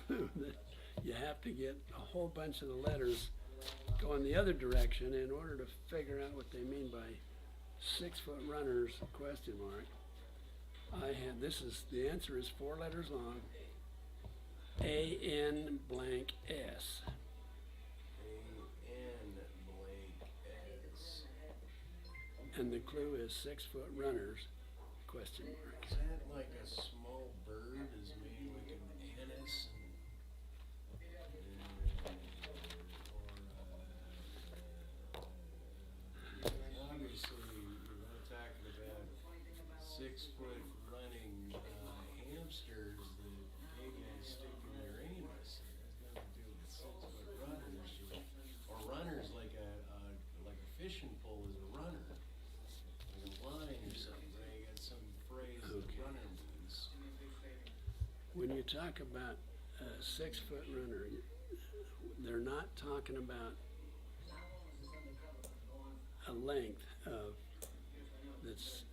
S2: clue that you have to get a whole bunch of the letters going the other direction in order to figure out what they mean by 6-foot runners, question mark. The answer is 4 letters long. A-N blank S.
S1: A-N blank S.
S2: And the clue is 6-foot runners, question mark.
S1: Is that like a small bird is made like an anise? Obviously, you're not talking about 6-foot running hamsters that maybe stick in their anus. It has nothing to do with 6-foot runners, or runners like a fishing pole is a runner, like a line or something. Right? You got some phrase that
S2: Okay.
S1: runner means.
S2: When you talk about a 6-foot runner, they're not talking about a length of that's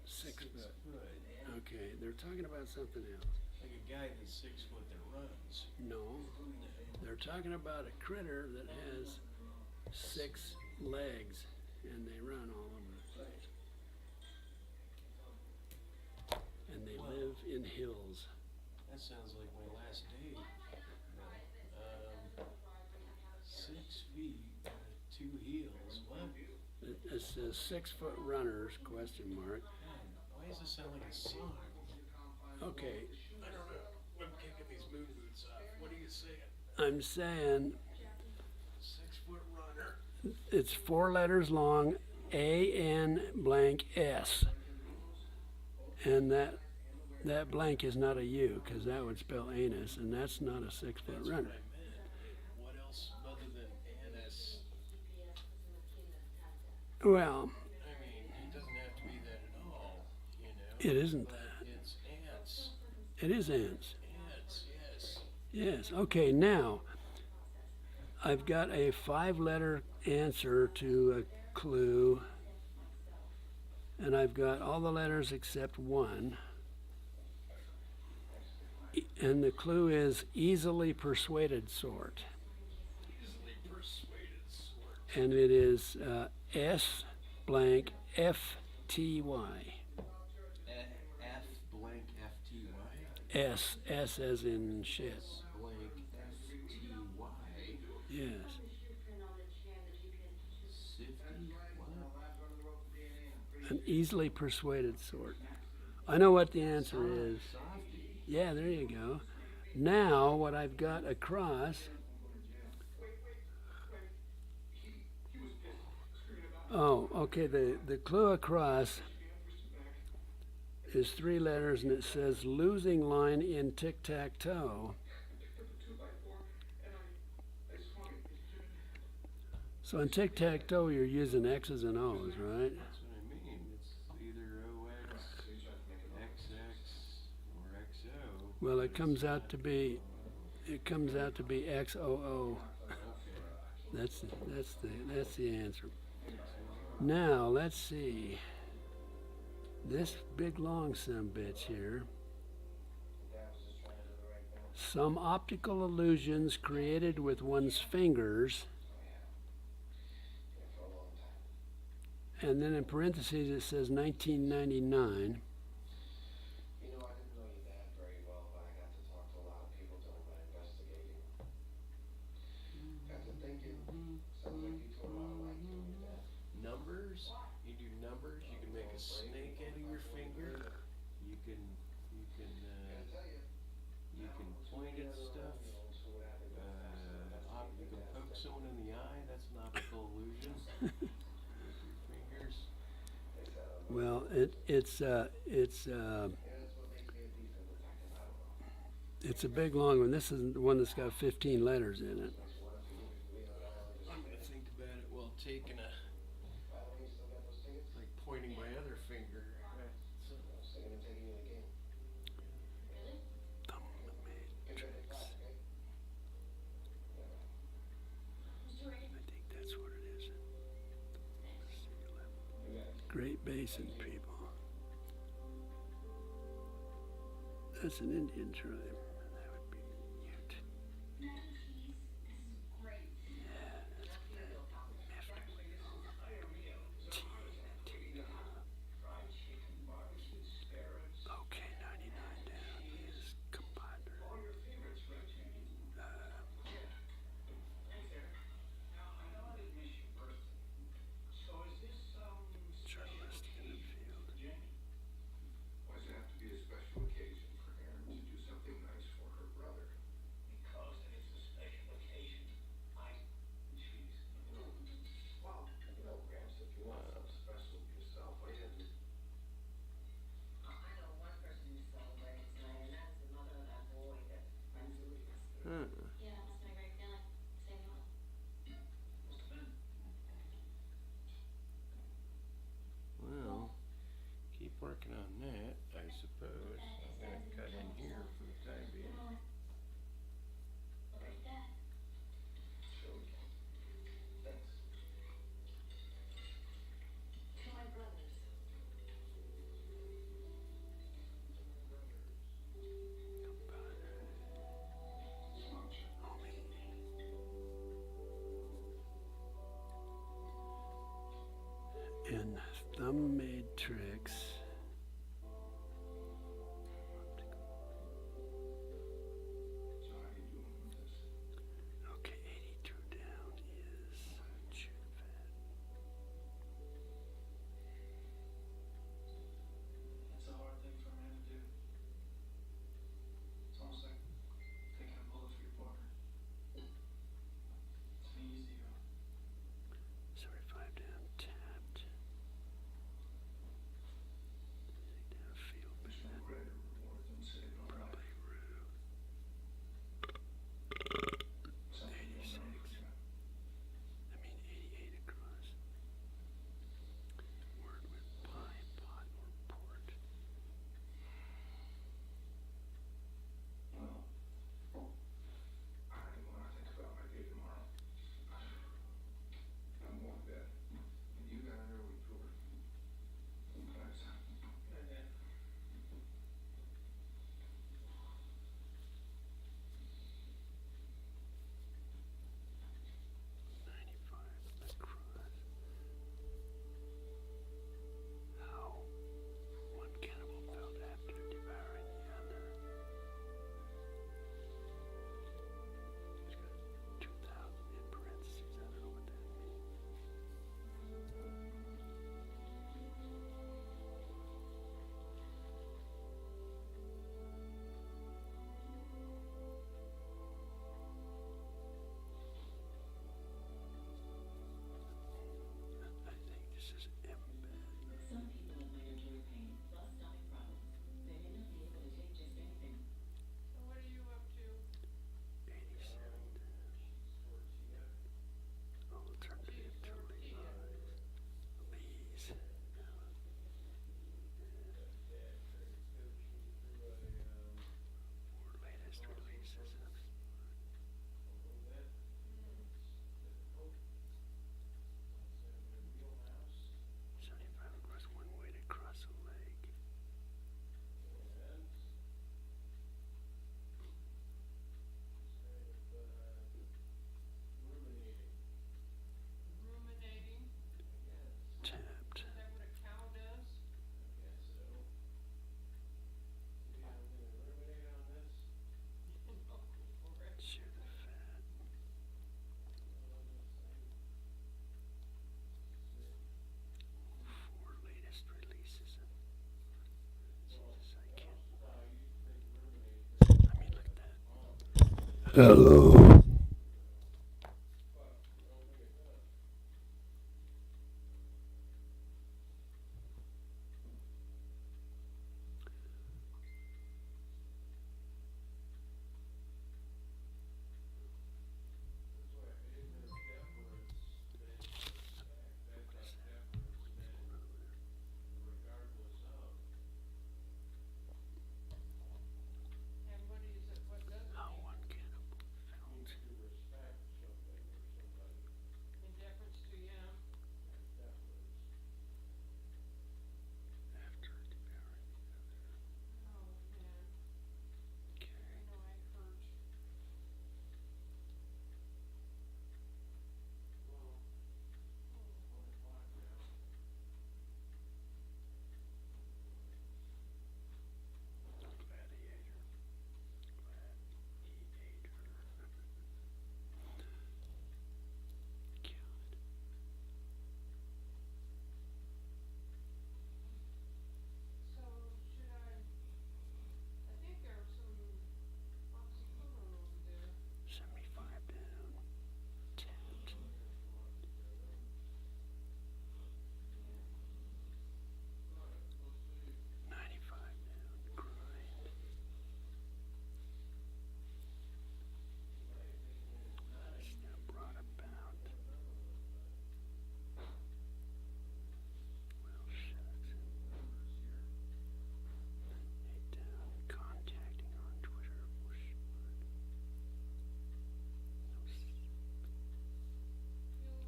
S2: 6 foot.
S1: Right.
S2: Okay, they're talking about something else.
S1: Like a guy that's 6 foot that runs.
S2: No, they're talking about a critter that has 6 legs and they run all over the place. And they live in hills.
S1: That sounds like my last date. 6 feet, 2 heels. What?
S2: It says 6-foot runners, question mark.
S1: God, why does it sound like a song?
S2: Okay,
S1: I don't know. I'm kicking
S2: I'm saying
S1: 6-foot runner.
S2: it's 4 letters long, A-N blank S. And that blank is not a U, because that would spell anus, and that's not a 6-foot
S1: That's what I
S2: runner.
S1: meant. What else other than anus?
S2: Well,
S1: I mean, it doesn't have to be that at all, you know.
S2: it isn't
S1: But
S2: that.
S1: it's ants.
S2: It is ants.
S1: Ants, yes.
S2: Yes. Okay, now I've got a 5-letter answer to a clue, and I've got all the letters except one. And the clue is easily persuaded sort.
S1: Easily persuaded sort.
S2: And it is S blank F-T-Y.
S1: F blank FTY.
S2: S as in shit.
S1: Blank FTY.
S2: Yes.
S1: Sifty. What?
S2: An easily persuaded sort. I know what the answer is.
S1: Softy.
S2: Yeah, there you go. Now, what I've got across. Oh, okay. The clue across is 3 letters, and it says losing line in tic-tac-toe. So in tic-tac-toe, you're using X's and O's, right?
S1: That's what I mean. It's either OX, XX, or XO.
S2: Well, it comes out to be XOO. That's the answer. Now let's see. This big long sumbitch here. Some optical illusions created with one's fingers. And then in parentheses it says 1999.
S4: You know, I didn't know you that very well, but I got to talk to a lot of people doing my investigating. Got to thinking, sounds like you told a lot of like doing that.
S1: Numbers. You do numbers. You can make a snake out of your finger. You can
S4: I tell you,
S1: you can point at stuff. You can poke someone in the eye. That's an optical illusion. With your fingers.
S2: Well, it's a big long one. This is the one that's got 15 letters in it.
S1: I'm gonna think about it while taking a like pointing my other finger. So,
S4: singing and taking you in the game.
S2: I think that's what it is. Great Basin people. That's an Indian tribe. That would be Ute. Okay, 99 down is compadre. Journalist in the field.
S4: Why does it have to be a special occasion for Erin to do something nice for her brother?
S7: Because it is a special occasion. Jeez.
S4: Well, you know, Gramps, if you want something special yourself, why didn't you?
S6: I know one person who's celebrating tonight, and that's the mother of that boy that runs the league.
S1: huh.
S5: Yeah, that must have been a great feeling. Same one.
S1: Well, keep working on that, I suppose. I'm gonna cut in here for the time being.
S5: Look at that.
S4: Sure we can. Thanks.
S5: To my brothers.
S2: In thumb made tricks.
S4: So how you doing with this?
S2: Okay, 82 down is Jude Fat.
S7: That's a hard thing for a man to do. It's almost like taking a bullet for your partner.
S2: Hello.
S3: And what is it, what does it
S2: How
S3: mean?
S2: one can
S9: Means to respect something or somebody.
S3: In deference to him?
S9: Deference.
S2: after comparing
S3: Oh, man.
S2: okay.
S3: I know I hurt.
S9: Well, 1 o'clock now.
S2: Gladiator. God.
S3: So, should I think there are some oxycodone over there.
S2: 75 down. 10. 95 down. Grind. It's now brought about. Well, shucks. 8 down. Contacting on Twitter.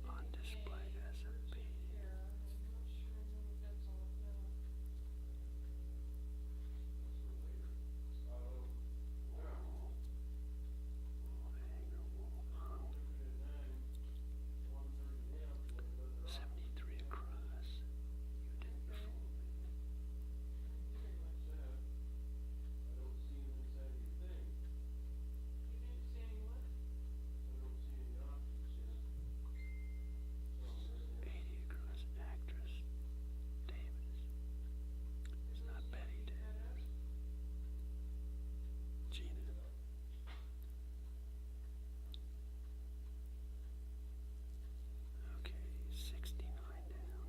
S2: On display as a page.
S3: Yeah, I'm not sure I know what that's all about.
S2: Hanger wall hung. 73 across. You didn't fool me.
S9: I don't see him inside your thing.
S3: You didn't say any what?
S9: I don't see any options yet. Something right there.
S2: 80 across. Actress. Davis. It's not Betty Davis. Gina. Okay, 69 down.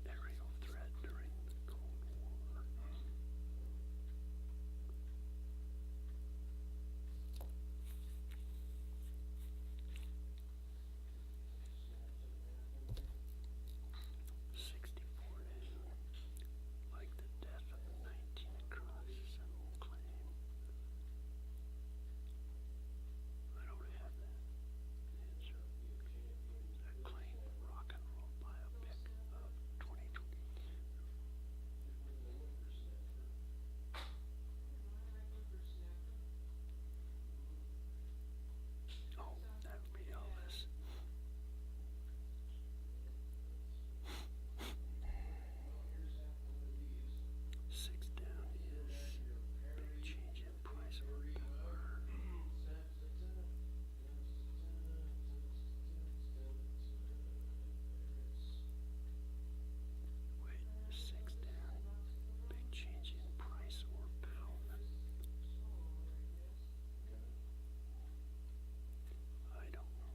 S2: Aerial threat during the Cold War. $64 down. Like the death of 19 across some claim. I don't have that answer. A claim rock and roll biopic of 2020. Oh, that would be Elvis. Six down is big change in price or power. Wait, six down. Big change in price or power. I don't know.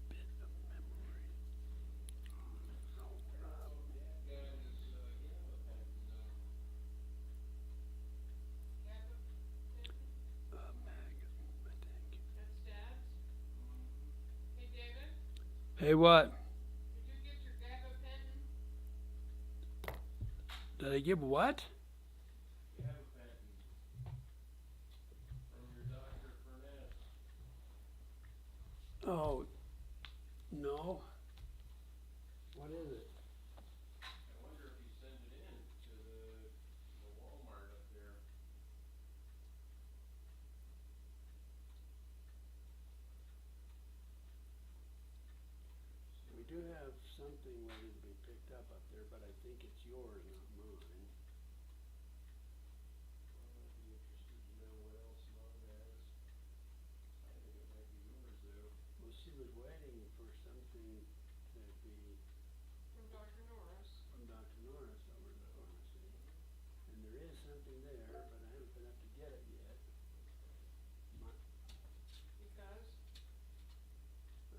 S2: Bit of memory. Hold up. Mag, I think.
S3: That's Dad's? Hey, David,
S2: Hey, what?
S3: did you get your gabapentin?
S2: Did I give what?
S9: From your Dr. Furness.
S2: Oh, no. What is it?
S9: I wonder if he sent it in to the Walmart up there.
S2: We do have something ready to be picked up there, but I think it's yours, not mine.
S9: I'd be interested to know what else Mom has. I think it might be yours though.
S2: Well, she was waiting for something to be Dr. Norris over at the pharmacy, and there is something there, but I haven't been up to get it yet. My,
S3: Because,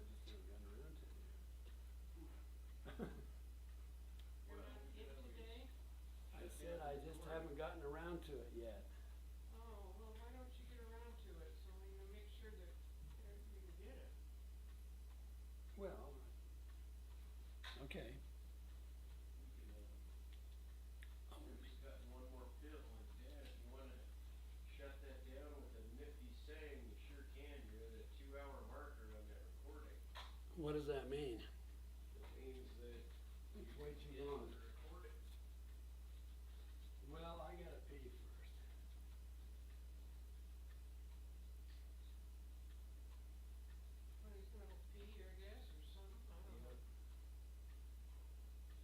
S2: I just haven't gotten around to it yet.
S3: you're not in today?
S2: I said I just haven't gotten around to it yet.
S3: Oh, well, why don't you get around to it, so we can make sure that you can get it?
S2: Well, okay.
S1: Just got one more pill, and Dad, if you wanna shut that down with a nifty saying, you sure can. You're at a 2-hour marker on that recording.
S2: What does that mean?
S1: It means that
S2: It's way too
S1: you're
S2: long.
S1: getting the recording.
S2: Well, I gotta pee first.
S3: Well, he's gonna go pee, I guess, or something, I don't know.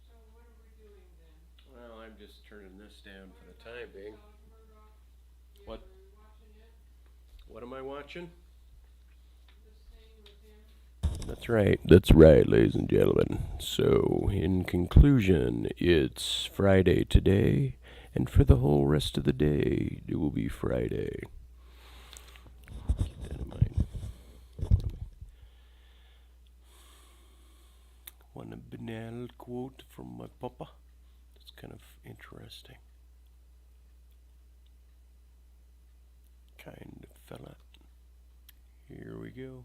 S3: So what are we doing then?
S1: Well, I'm just turning this down for the time being.
S3: Murdoch, yeah,
S1: What?
S3: are we watching it?
S1: What am I watching?
S3: This thing with him?
S1: That's right, ladies and gentlemen. So, in conclusion, it's Friday today, and for the whole rest of the day, it will be Friday. Keep that in mind. Want a banal quote from my papa? It's kind of interesting. Kind of fella. Here we go.